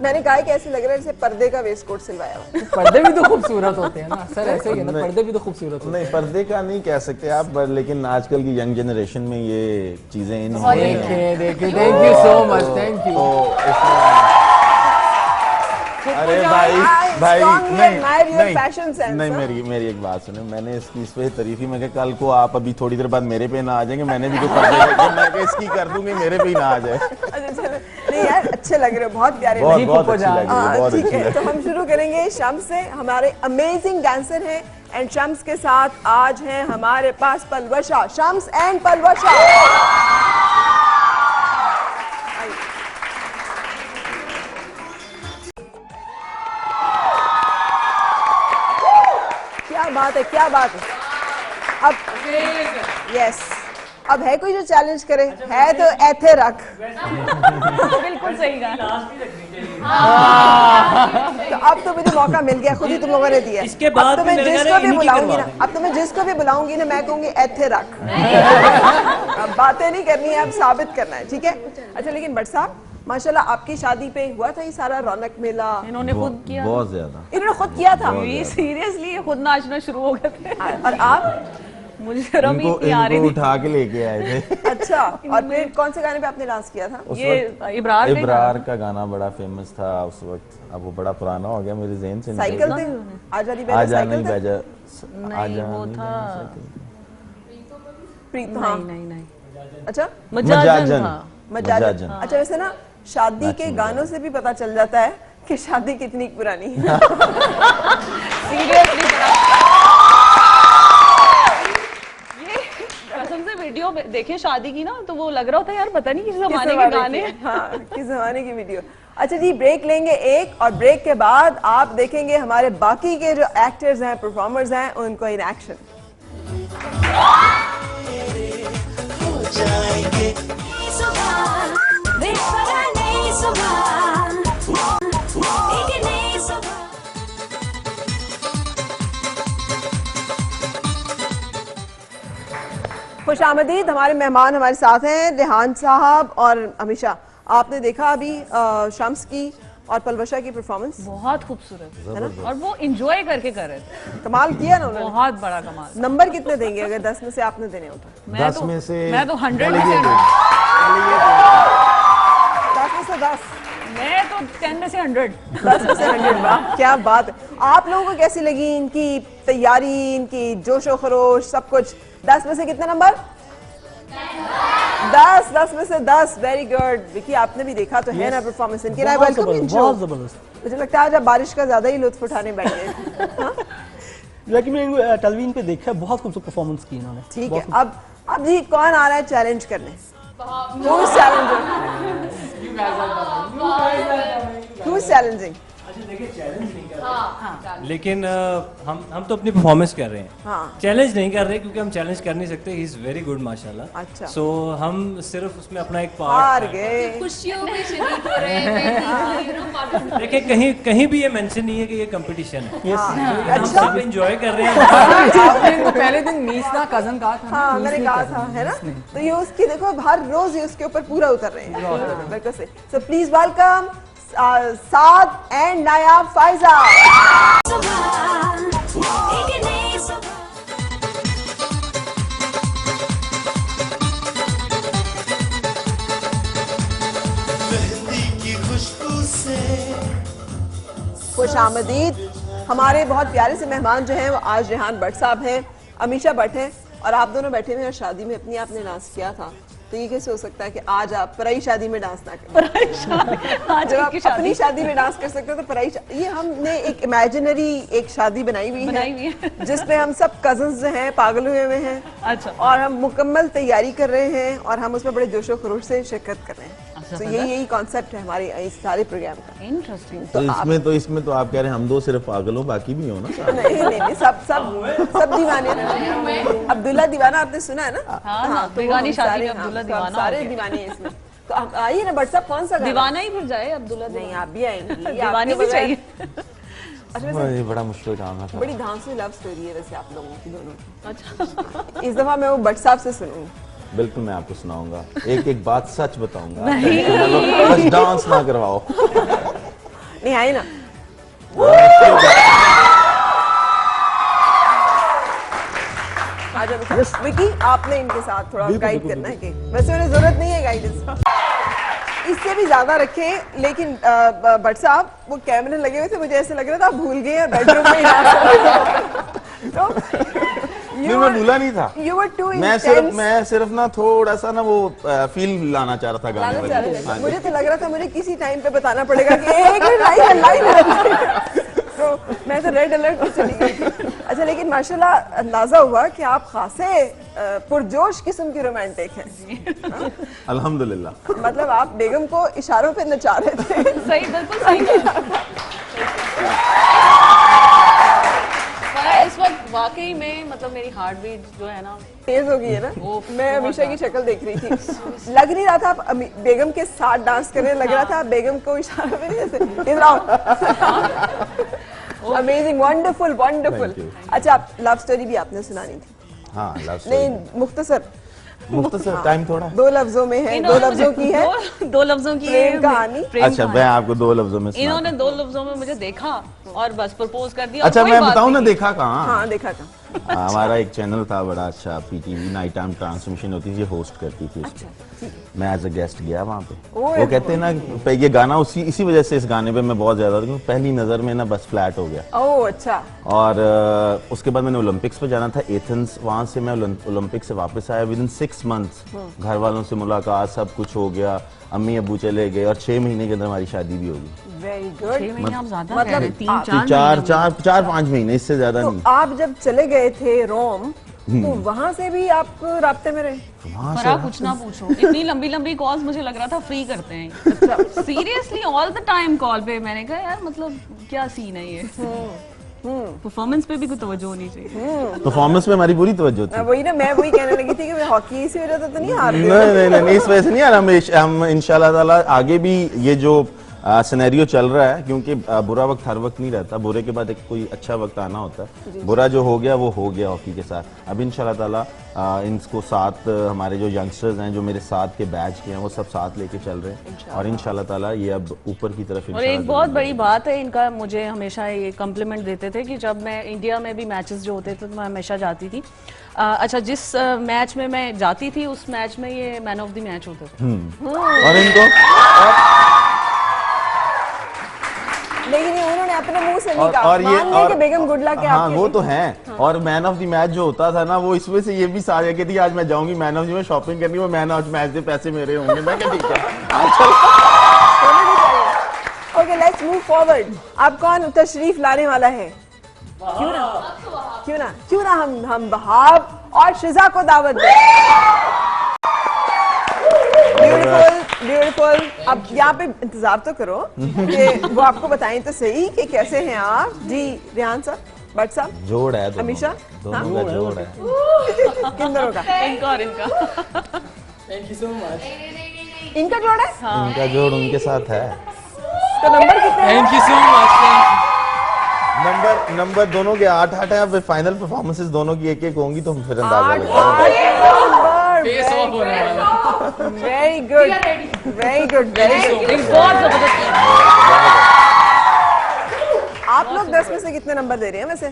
B: मैंने कहा कि ऐसे लग रहा है जैसे पर्दे का वेस्ट कोट सिलवाया हुआ।
F: पर्दे भी तो खूबसूरत होते हैं ना सर, ऐसे ही है ना, पर्दे भी तो खूबसूरत होते हैं।
J: नहीं पर्दे का नहीं कह सकते आप, लेकिन आजकल की यंग जनरेशन में ये चीजें इन
F: देखिए thank you so much, thank you.
J: अरे भाई नहीं मेरी एक बात सुने, मैंने इसकी इस पे तारीफ ही, मैं कल को आप अभी थोड़ी देर बाद मेरे पे ना आ जाएंगे, मैंने भी तो मैं इसकी कर दूंगी, मेरे पे ही ना आ जाए।
B: नहीं यार अच्छे लग रहे हो, बहुत प्यारे,
J: बहुत अच्छी लग रही है।
B: ठीक है, तो हम शुरू करेंगे शम्स से। हमारे अमेजिंग डांसर हैं एंड शम्स के साथ आज हैं हमारे पास पलवशा। शम्स एंड पलवशा। बात है, क्या बात है। अब यस, अब है कोई जो चैलेंज करे? है तो ऐथे रख।
K: बिल्कुल सही कहा।
B: तो अब तो मुझे मौका मिल गया, खुद ही तुम लोगों ने दिया।
C: इसके बाद
B: अब तो मैं
C: मेरे
B: जिसको
C: ख्याल
B: भी
C: इन्हीं की
B: बुलाऊंगी
C: करवा
B: ना, अब तो मैं जिसको भी बुलाऊंगी ना, मैं कहूंगी ऐथे रख। अब बातें नहीं करनी है, अब साबित करना है, ठीक है? अच्छा, लेकिन भट्ट साहब माशाल्लाह आपकी शादी पे हुआ था ये सारा रौनक मेला?
K: इन्होंने खुद किया,
J: बहुत ज्यादा।
B: इन्होंने खुद किया था?
K: सीरियसली खुद नाचना शुरू हो गए थे।
B: और आप?
K: मुझे शर्म ही
J: इनको
K: नहीं आ रही थी।
J: उठा के लेके आए थे।
B: अच्छा, और फिर कौन से गाने पे आपने डांस किया था?
K: ये इब्रार पे
J: इब्रार का गाना बड़ा फेमस था उस वक्त, अब वो बड़ा पुराना हो गया मेरे ज़हन से।
B: साइकिल पे आजा नहीं बैजा,
J: आजा नहीं
B: साइकिल पे?
J: बैजा,
K: नहीं, वो था
B: प्रीत, हाँ।
K: नहीं
B: अच्छा,
K: मजाजन था।
B: मजाजन। अच्छा, वैसे ना शादी के गानों से भी पता चल जाता है कि शादी कितनी पुरानी है।
K: सीरियसली कसम से वीडियो देखे शादी की ना, तो वो लग रहा होता है यार पता नहीं किस जमाने के गाने।
B: हाँ, किस जमाने की वीडियो। अच्छा जी, ब्रेक लेंगे एक, और ब्रेक के बाद आप देखेंगे हमारे बाकी के जो एक्टर्स हैं, परफॉर्मर्स हैं, उनको इन एक्शन। खुश आमदीद। हमारे मेहमान हमारे साथ हैं रेहान साहब और अमीशा। आपने देखा अभी शम्स की और पलवशा की परफॉर्मेंस?
K: बहुत खूबसूरत है ना, और वो एंजॉय करके कर रहे थे।
B: कमाल किया ना उन्होंने।
K: बहुत बड़ा कमाल।
B: नंबर कितने देंगे अगर 10 में से आपने देने हो तो?
J: 10 में से
K: मैं तो 100
B: 10 में से 10।
K: मैं तो 10 में से 100।
B: 10 में से 100। वाह, क्या बात है। आप लोगों को कैसी लगी इनकी तैयारी, इनकी जोशो खरोश, सब कुछ? 10 में से कितने नंबर? 10। 10 में से 10। Very good. विकी, आपने भी देखा तो है ना परफॉर्मेंस इनकी?
L: बहुत जबरदस्त।
B: मुझे लगता है आज आप बारिश का ज्यादा ही लुत्फ उठाने बैठे।
L: लेकिन मैंने टेलीविजन पे देखा, बहुत खूबसूरत परफॉर्मेंस की इन्होंने।
B: ठीक है, अब जी कौन आ रहा है चैलेंज करने? Who's challenging?
C: देखिए चैलेंज नहीं कर रहे, लेकिन हम तो अपनी परफॉर्मेंस कर रहे हैं।
B: हाँ।
C: चैलेंज नहीं कर रहे क्योंकि हम चैलेंज कर नहीं सकते। ही इज वेरी गुड माशाल्लाह।
B: अच्छा।
C: सो हम सिर्फ उसमें अपना एक
B: हार
C: पार्ट
B: गए।
E: खुशियों में शरीक हो रहे हैं।
C: देखिए कहीं भी ये मेंशन नहीं है कि ये कंपटीशन है। हम
B: अच्छा।
C: सब एंजॉय कर रहे हैं।
F: आपने तो पहले दिन मीसना कजन कहा था ना,
B: हाँ,
F: मीस
B: मैंने
F: ने
B: कहा
F: cousin,
B: था, है ना?
F: मीस ने।
B: तो ये उसकी देखो हर रोज ये उसके ऊपर पूरा उतर रहे हैं। बिल्कुल से। So please welcome Saad and Nayab Pfizer. खुश आमदीद। हमारे बहुत प्यारे से मेहमान जो हैं वो आज रेहान भट्ट साहब हैं, अमीशा भट्ट हैं, और आप दोनों बैठे हुए हैं। शादी में अपनी आपने डांस किया था, तो ये कैसे हो सकता है कि आज आप पराई शादी में डांस ना करें? जब आप अपनी शादी में डांस कर सकते हो तो पराई ये हमने एक इमेजिनरी एक शादी बनाई हुई है जिसमें हम सब कजन्स जो हैं पागल हुए हैं।
K: अच्छा।
B: और हम मुकम्मल तैयारी कर रहे हैं और हम उसमें बड़े जोशो खरोश से शिरकत कर रहे हैं। तो यही कॉन्सेप्ट है हमारे इस सारे प्रोग्राम का।
K: इंटरेस्टिंग।
J: तो इसमें तो आप कह रहे हैं हम दो सिर्फ पागल हो, बाकी भी हो ना?
B: नहीं, सब दीवाने। अब्दुल्ला दीवाना आपने सुना है ना?
K: हाँ, बेगानी शादी में अब्दुल्ला दीवाना,
B: सारे दीवाने हैं इसमें। तो आप आइए ना भट्ट साहब, कौन सा
K: दीवाना ही फिर जाए अब्दुल्ला?
B: नहीं, आप भी आएंगी।
K: दीवानी भी चाहिए।
B: अच्छा,
J: ये बड़ा मुश्किल काम है।
B: बड़ी धांसू लव स्टोरी है वैसे आप लोगों की दोनों की। अच्छा। इस दफा मैं वो भट्ट साहब से सुनूंगी।
J: बिल्कुल, मैं आपको सुनाऊंगा, एक एक बात सच बताऊंगा। बस डांस ना करवाओ।
B: नहीं आए ना? विकी, आपने इनके साथ थोड़ा गाइड करना है कि वैसे उन्हें जरूरत नहीं है गाइडेंस, इससे भी ज्यादा रखे। लेकिन भट्ट साहब वो कैमरे लगे हुए थे, मुझे ऐसे लग रहा था आप भूल गए और बेडरूम में
J: मैं भूला नहीं था। मैं सिर्फ ना थोड़ा सा ना वो फील लाना चाह रहा था गाने में।
B: मुझे तो लग रहा था मुझे किसी टाइम पे बताना पड़ेगा कि एक लाइन तो मैं तो रेड अलर्ट पे चली गई थी। अच्छा, लेकिन माशाल्लाह अंदाजा हुआ कि आप खासे पुरजोश किस्म की रोमांटिक हैं।
J: अल्हम्दुलिल्लाह।
B: मतलब आप बेगम को इशारों पे नचा रहे थे।
K: सही, बिल्कुल सही। इस वक्त वाकई में मतलब मेरी हार्ट बीट जो है ना
B: तेज हो गई है ना। मैं हमेशा की शक्ल देख रही थी, लग नहीं रहा था आप बेगम के साथ डांस करने, लग रहा था आप बेगम को इशारा में जैसे इधर आओ। Amazing, wonderful wonderful. अच्छा, आप लव स्टोरी भी आपने सुनानी थी?
J: हाँ, लव स्टोरी
B: नहीं, मुख्तसर
J: टाइम थोड़ा
B: 2 लफ्जों में है, 2 लफ्जों की है,
K: 2 लफ्जों की
B: प्रेम कहानी।
J: अच्छा, मैं आपको 2 लफ्जों में
K: इन्होंने 2 लफ्जों में मुझे देखा और बस प्रपोज कर दिया।
J: अच्छा, मैं बताऊं ना, देखा कहाँ?
B: हाँ, देखा था।
J: हमारा एक चैनल था बड़ा अच्छा, पीटीवी नाइट टाइम ट्रांसमिशन होती थी, होस्ट करती थी उसको। मैं एज अ गेस्ट गया वहाँ पे। वो कहते हैं ना, ये गाना इसी वजह से इस गाने पे मैं बहुत ज्यादा, क्योंकि पहली नजर में ना बस फ्लैट हो गया।
B: ओह अच्छा।
J: और उसके बाद मैंने ओलंपिक्स पे जाना था, एथेंस। वहाँ से मैं ओलंपिक से वापस आया, विद इन 6 मंथ्स घर वालों से मुलाकात, सब कुछ हो गया, अम्मी अब्बू चले गए और 6 महीने के अंदर हमारी शादी भी होगी।
B: Very good.
K: 6 महीने आप ज्यादा
B: मतलब
J: 4-5 महीने, इससे ज्यादा नहीं।
B: आप जब चले गए थे रोम, तो वहाँ से भी आप राब्ते में रहे?
K: पर आप कुछ ना पूछो, इतनी लंबी लंबी कॉल्स मुझे लग रहा था फ्री करते हैं seriously all the time call पे। मैंने कहा यार मतलब क्या सीन है ये। परफॉर्मेंस पे भी कोई तवज्जो होनी चाहिए।
J: परफॉर्मेंस पे हमारी पूरी तवज्जो थी।
B: वही ना, मैं वही कहने लगी थी कि मैं हॉकी इसी वजह से तो नहीं हार रही।
J: नहीं, इस वजह से नहीं यार, हम इंशाल्लाह ताला आगे भी ये जो सिनेरियो चल रहा है, क्योंकि बुरा वक्त हर वक्त नहीं रहता, बुरे के बाद एक कोई अच्छा वक्त आना होता है। बुरा जो हो गया वो हो गया हॉकी के साथ। अब इंशाल्लाह ताला इनको साथ, हमारे जो यंगस्टर्स हैं जो मेरे साथ के बैच के हैं, वो सब साथ लेके चल रहे हैं और इंशाल्लाह ताला ये अब ऊपर की तरफ।
K: और एक बहुत बड़ी बात है इनका, मुझे हमेशा ये कम्प्लीमेंट देते थे कि जब मैं इंडिया में भी मैचेस जो होते थे तो मैं हमेशा जाती थी। अच्छा, जिस मैच में मैं जाती थी उस मैच में ये मैन ऑफ द मैच होते थे।
J: और इनको
B: लेकिन ये उन्होंने अपने मुंह से नहीं कहा, मान ले कि बेगम गुडला के
J: हाँ, वो तो है। और मैन ऑफ द मैच जो होता था ना, वो इसमें से ये भी सारे कहती आज मैं जाऊंगी man of the match shopping करनी, वो मैन ऑफ द मैच के पैसे मेरे होंगे। मैं क्या, ठीक है।
B: Okay, let's move forward. अब कौन तशरीफ लाने वाला है? क्यों ना हम बहाब और शिजा को दावत दें। ब्यूटीफुल। अब यहाँ पे इंतजार तो करो कि वो आपको बताएं तो सही कि कैसे हैं आप। जी रेहान साहब, भट्ट साहब,
J: जोड़ है
B: हमेशा
J: दोनों का जोड़ है।
B: किन दोनों का?
K: इनका और इनका।
F: Thank you so much.
B: इनका जोड़ है?
J: इनका जोड़ उनके साथ है।
B: तो नंबर कितने?
F: Thank you so much.
J: Number दोनों के 8-8 है। अब फाइनल परफॉर्मेंसेस दोनों की 1-1 होंगी तो हम फिर अंदाजा लगाएंगे।
F: फेस ऑफ होने वाला।
B: Very good, very good, very good.
K: बहुत जबरदस्त।
B: आप लोग 10 में से कितने नंबर दे रहे हैं वैसे?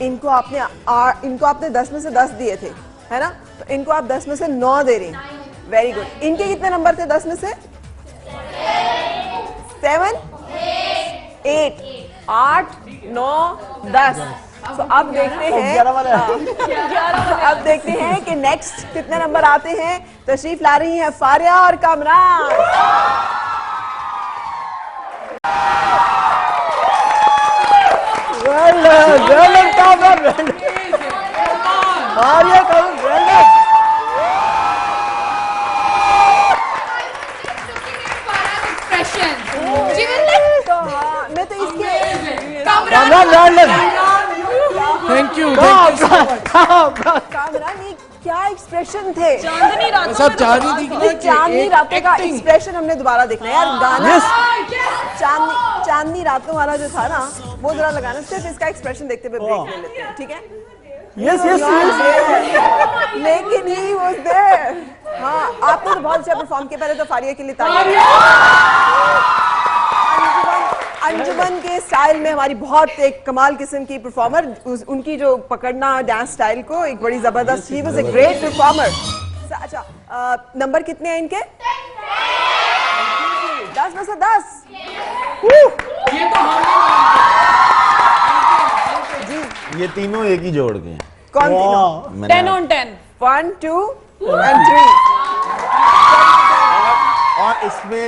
B: इनको आपने 10 में से 10 दिए थे, है ना? तो इनको आप 10 में से 9 दे रहे हैं। Very good. इनके कितने नंबर थे 10 में से? 7, 8, 8, 9, 10। तो अब देखते हैं कि नेक्स्ट कितने नंबर आते हैं। तशरीफ ला रही हैं फारिया और कामरान। मैं तो इसके
F: थैंक यू।
B: कामरान, ये क्या एक्सप्रेशन थे?
K: चांदनी रातों
F: सब चांदनी दिख रही है।
B: चांदनी रातों का एक्सप्रेशन हमने दोबारा देखना है यार। गाना चांदनी रातों वाला जो था ना, वो जरा लगाना। सिर्फ इसका एक्सप्रेशन देखते हुए ब्रेक ले लेते हैं, ठीक है?
L: यस।
B: लेकिन ही वाज देयर। हाँ, आपने तो बहुत अच्छा परफॉर्म किया। पहले तो फारिया के लिए तालियां। अंजुमन के स्टाइल में हमारी बहुत एक कमाल किस्म की परफॉर्मर, उनकी जो पकड़ना डांस स्टाइल को एक बड़ी जबरदस्त, he was a great performer. अच्छा, नंबर कितने हैं इनके? 10 में से 10।
F: ये तो
J: ये तीनों एक ही जोड़ के हैं।
B: कौन तीनों?
K: 10 on 10।
B: 1, 2 and 3।
J: और इसमें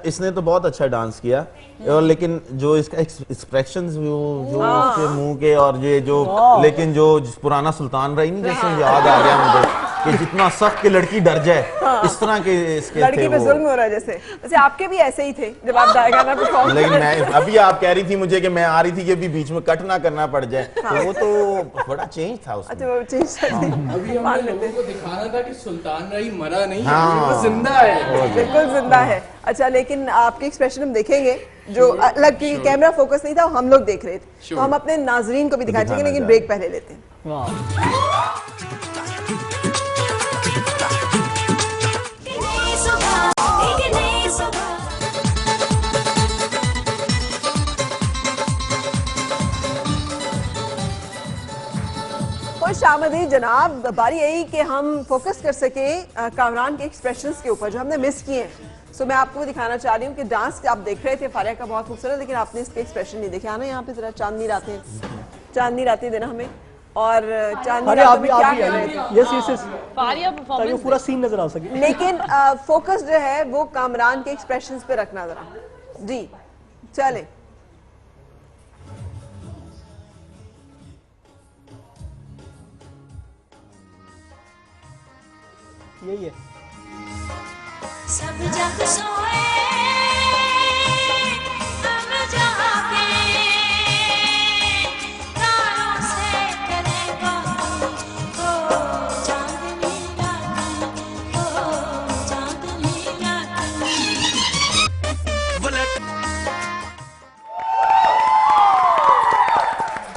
J: इसने तो बहुत अच्छा डांस किया, और लेकिन जो इसका एक्सप्रेशंस जो उसके मुंह के और ये जो, लेकिन जो पुराना सुल्तान रही नहीं, जैसे याद आ गया मुझे कि जितना सख्त कि लड़की डर जाए, इस तरह के इसके
B: लड़की
J: थे
B: पे
J: वो।
B: जुल्म हो रहा है जैसे। वैसे आपके भी ऐसे ही थे जब आप गाना परफॉर्म
J: लेकिन मैं अभी आप कह रही थी मुझे कि मैं आ रही थी कि अभी बीच में कट ना करना पड़ जाए, तो वो तो बड़ा चेंज था उसमें।
B: अच्छा वो चेंज
D: अभी हमने लोगों को दिखाना था कि सुल्तान रही मरा नहीं है,
J: हाँ।
D: वो जिंदा है।
B: बिल्कुल जिंदा है। अच्छा लेकिन आपके एक्सप्रेशन हम देखेंगे जो अलग की कैमरा फोकस नहीं था, हम लोग देख रहे थे, तो हम अपने नाजरीन को भी दिखा देंगे, लेकिन ब्रेक पहले लेते हैं। खुश आमदीद जनाब, बारी यही कि हम फोकस कर सके कामरान के एक्सप्रेशंस के ऊपर जो हमने मिस किए हैं। सो मैं आपको दिखाना चाह रही हूँ कि डांस आप देख रहे थे फारिया का बहुत खूबसूरत, लेकिन आपने इसके एक्सप्रेशन नहीं देखे। आना यहाँ पे जरा चांदनी रातें देना हमें, और चांदनी रातों में क्या कर रहे थे।
L: यस
K: फारिया
L: ताकि वो पूरा सीन नजर आ सके।
B: लेकिन फोकस जो है वो कामरान के एक्सप्रेशंस पे रखना जरा। जी चले।
L: यही है।
A: सब जग सोए हम जागे, तारों से करे बात, ओ चांदनी रात, ओ चांदनी रात।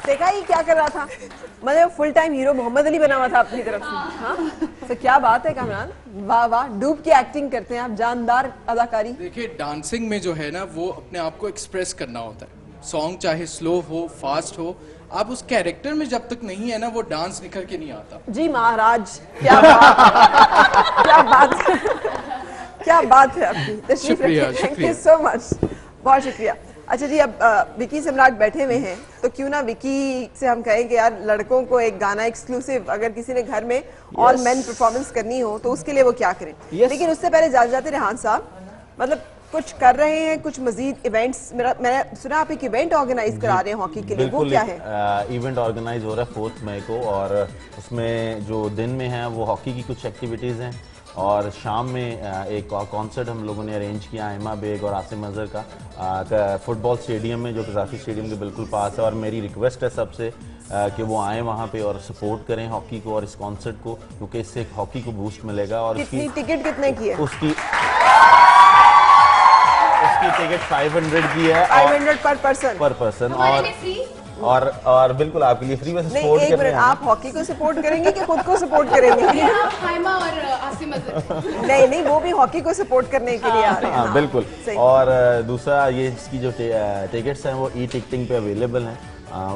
B: देखा ही क्या कर रहा था, मतलब full time hero Muhammad Ali बना हुआ था अपनी तरफ से। हाँ तो क्या बात है कामरान, वाह वाह, डूब के एक्टिंग करते हैं आप, जानदार अदाकारी।
D: देखिए डांसिंग में जो है ना वो अपने आप को एक्सप्रेस करना होता है। सॉन्ग चाहे स्लो हो फास्ट हो, आप उस कैरेक्टर में जब तक नहीं है ना वो डांस निकल के नहीं आता।
B: जी महाराज, क्या बात क्या बात क्या बात है आपकी।
D: शुक्रिया,
B: थैंक यू सो मच, बहुत शुक्रिया। अच्छा जी, अब विकी सम्राट बैठे हुए हैं, तो क्यों ना विकी से हम कहें कि यार लड़कों को एक गाना एक्सक्लूसिव, अगर किसी ने घर में ऑल मेन परफॉर्मेंस करनी हो तो उसके लिए वो क्या करें। लेकिन उससे पहले जाते रेहान साहब, मतलब कुछ कर रहे हैं, कुछ मजीद इवेंट्स, मैंने सुना आप एक इवेंट ऑर्गेनाइज करा रहे हैं हॉकी के लिए, वो क्या है?
J: इवेंट ऑर्गेनाइज हो रहा है 4 मई को, और उसमें जो दिन में है वो हॉकी की कुछ एक्टिविटीज़ हैं, और शाम में एक कॉन्सर्ट हम लोगों ने अरेंज किया हिमा बेग और आसिम अजहर का फुटबॉल स्टेडियम में, जो कज़ाफी स्टेडियम के बिल्कुल पास है। और मेरी रिक्वेस्ट है सबसे कि वो आएँ वहाँ पे और सपोर्ट करें हॉकी को और इस कॉन्सर्ट को, क्योंकि इससे हॉकी को बूस्ट मिलेगा। और
B: कितनी टिकट कितने की है?
J: उसकी टिकट 500 की है,
B: 500 पर पर्सन
J: और बिल्कुल आपके लिए फ्री में सपोर्ट कर रहे हैं।
B: आप हॉकी को सपोर्ट करेंगे कि खुद को सपोर्ट करेंगे?
E: हाइमा और आसिम अजहर।
B: नहीं, वो भी हॉकी को सपोर्ट करने के लिए आ रहे हैं।
J: हाँ बिल्कुल। और दूसरा ये इसकी जो टिकट्स हैं वो ई टिकटिंग पे अवेलेबल हैं,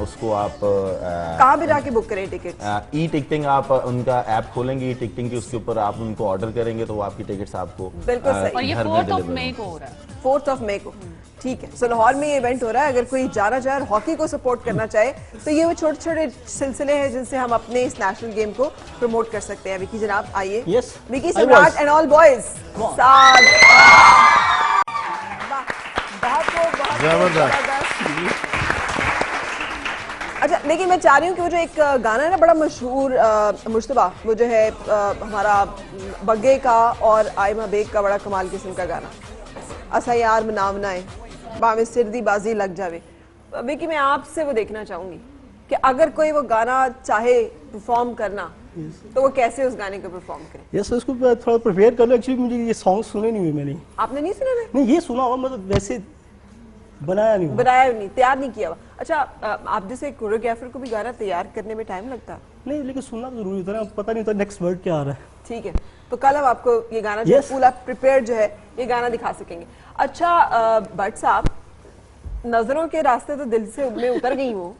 J: उसको आप
B: कहाँ पे जाके बुक करें टिकट?
J: ई टिकटिंग, आप उनका ऐप खोलेंगे ई टिकटिंग की, उसके ऊपर आप उनको ऑर्डर करेंगे तो वो आपकी टिकट्स आपको
B: बिल्कुल सही।
K: और ये 4 मई को हो रहा है।
B: 4 मई को, ठीक है। सो लाहौर में ये इवेंट हो रहा है, अगर कोई जाना चाहे और हॉकी को सपोर्ट करना चाहे तो ये वो छोटे छोटे सिलसिले हैं जिनसे हम अपने इस नेशनल गेम को प्रमोट कर सकते हैं। विकी जनाब आइए।
L: यस,
B: विकी सम्राट एंड ऑल बॉयज साथ। बहुत जबरदस्त। अच्छा, लेकिन मैं चाह रही हूँ कि वो जो एक गाना है ना बड़ा मशहूर मुश्तबा, वो जो है हमारा बग्गे का और आयमा बेग का बड़ा कमाल किस्म का गाना, असा यार मनावना है बामे सिरदी बाजी लग जावे। विकी मैं आपसे वो देखना चाहूंगी कि अगर कोई वो गाना चाहे परफॉर्म करना तो वो कैसे उस गाने को परफॉर्म करे?
L: यस, उसको थोड़ा प्रिपेयर कर लो। एक्चुअली मुझे ये सॉन्ग सुने नहीं हुए मैंने।
B: आपने नहीं सुना?
L: नहीं, ये सुना हुआ, मतलब वैसे बनाया नहीं,
B: तैयार नहीं किया हुआ। अच्छा, आप जैसे कोरियोग्राफर को भी गाना तैयार करने में टाइम लगता?
L: नहीं, लेकिन सुनना तो जरूरी होता है ना, पता नहीं होता नेक्स्ट वर्ड क्या आ रहा है।
B: ठीक है, तो कल हम आपको ये गाना जो पूरा प्रिपेयर जो है ये गाना दिखा सकेंगे। अच्छा भट्ट साहब, नजरों के रास्ते तो दिल से में उतर गई वो,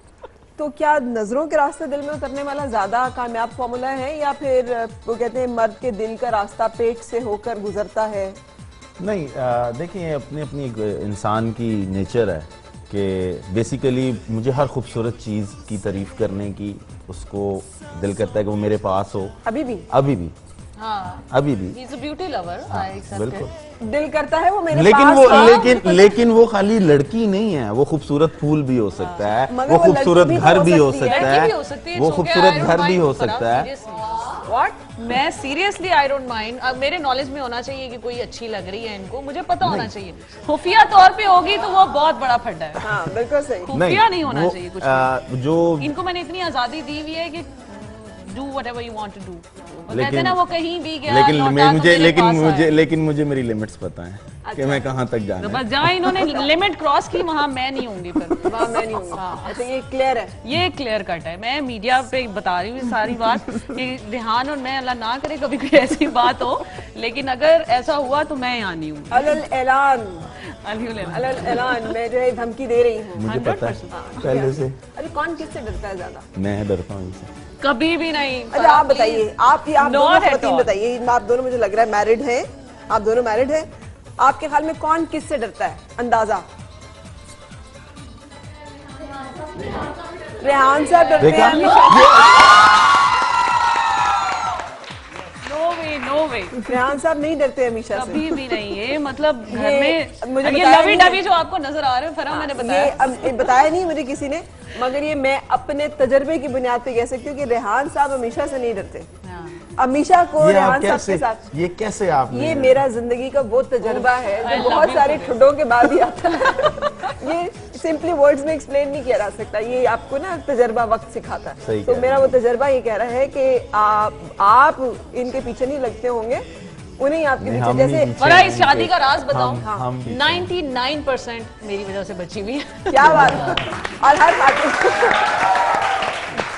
B: तो क्या नजरों के रास्ते दिल में उतरने वाला ज्यादा कामयाब फॉर्मूला है, या फिर वो कहते हैं मर्द के दिल का रास्ता पेट से होकर गुजरता है?
J: नहीं, देखिए अपनी अपनी इंसान की नेचर है कि बेसिकली मुझे हर खूबसूरत चीज़ की तारीफ करने की उसको दिल करता है कि वो मेरे पास हो। अभी भी
K: He's a beauty lover, I accept
J: बिल्कुल
K: it.
B: दिल करता है वो मेरे
J: पास। लेकिन वो खाली लड़की नहीं है, वो खूबसूरत फूल भी हो सकता है, वो खूबसूरत घर भी हो सकता है, वो खूबसूरत घर भी हो सकता है।
B: What?
K: मैं सीरियसली आई डोंट माइंड। अब मेरे नॉलेज में होना चाहिए कि कोई अच्छी लग रही है इनको, मुझे पता होना चाहिए। खुफिया तौर पे होगी तो वो बहुत बड़ा फड्डा है।
B: हाँ बिल्कुल सही।
K: खुफिया नहीं होना चाहिए कुछ भी।
J: जो
K: इनको मैंने इतनी आजादी दी हुई है कि do whatever you want to do. वो कहते हैं ना, वो कहीं भी गया
J: लेकिन मुझे मेरी लिमिट्स पता है कि मैं कहाँ तक जाना
K: है। बस जहाँ इन्होंने लिमिट क्रॉस की वहाँ मैं नहीं होंगी फिर।
B: वहाँ मैं नहीं हूँ। अच्छा ये क्लियर है,
K: ये क्लियर कट है। मैं मीडिया पे बता रही हूँ सारी बात कि रिहान और मैं, अल्लाह ना करे कभी कोई ऐसी बात हो, लेकिन अगर ऐसा हुआ तो मैं यहाँ नहीं हूँ।
B: अलल ऐलान मैं जो है धमकी दे रही हूँ।
J: मुझे पता है पहले से।
B: अरे कौन किससे डरता है ज्यादा?
J: मैं डरता हूँ इनसे।
K: कभी भी नहीं।
B: अच्छा आप बताइए, आप दोनों खवातीन बताइए, आप दोनों मुझे लग रहा है मैरिड हैं, आप दोनों मैरिड हैं, आपके ख्याल में कौन किससे डरता है? अंदाजा। रेहान साहब डरते हैं।
K: नो वे।
B: रेहान साहब नहीं डरते हमेशा से।
K: कभी भी नहीं। ये मतलब घर में
B: मुझे
K: ये लवी डवी जो आपको नजर आ रहे हो फरम, मैंने बताया।
B: ये बताया नहीं मुझे किसी ने, मगर ये मैं अपने तजर्बे की बुनियाद पे कह सकती हूँ कि रेहान साहब हमेशा से नहीं डरते। अमीशा को रेहान साहब के साथ
J: ये कैसे आप
B: ये मेरा जिंदगी का वो तजर्बा है जो बहुत सारे ठुड्डों के बाद ही आता है। ये सिंपली वर्ड्स में एक्सप्लेन नहीं किया जा सकता, ये आपको ना तजर्बा वक्त सिखाता है। तो मेरा वो तजर्बा ये कह रहा है कि आप इनके पीछे नहीं लगते होंगे, उन्हें आपके पीछे जैसे।
K: बड़ा इस शादी का राज बताऊं, 99% मेरी वजह से बची हुई है।
B: क्या बात। और हर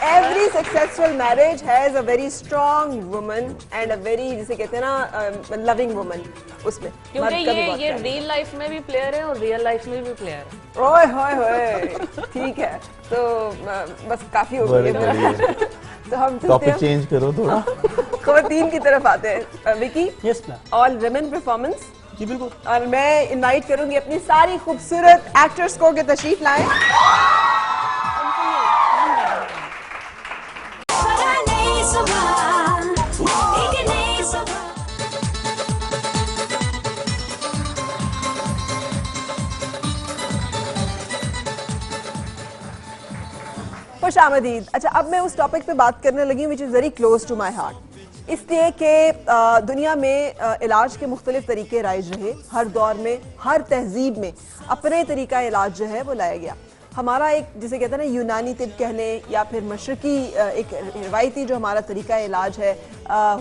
B: every successful marriage has a very strong woman and a very, जिसे कहते हैं ना, loving woman उसमें।
K: क्योंकि ये रियल लाइफ में भी प्लेयर है और रियल लाइफ में भी प्लेयर है।
B: ओए होए होए, ठीक है। तो बस काफी हो गया। तो हम
J: टॉपिक चेंज करो थोड़ा।
B: खवातीन की तरफ आते हैं। Vicky,
L: yes ma'am.
B: All women performance.
L: जी बिल्कुल।
B: और मैं इनवाइट करूंगी अपनी सारी खूबसूरत एक्टर्स को कि तशरीफ लाएं। खुश आमदीद। अच्छा अब मैं उस टॉपिक पे बात करने लगी which is very close to my heart, इसलिए कि दुनिया में इलाज के मुख्तलिफ तरीके राइज रहे। हर दौर में, हर तहजीब में अपने तरीका इलाज जो है वो लाया गया। हमारा एक, जिसे कहते हैं ना, यूनानी तिब कह लें या फिर मशरकी एक रिवायती जो हमारा तरीका इलाज है,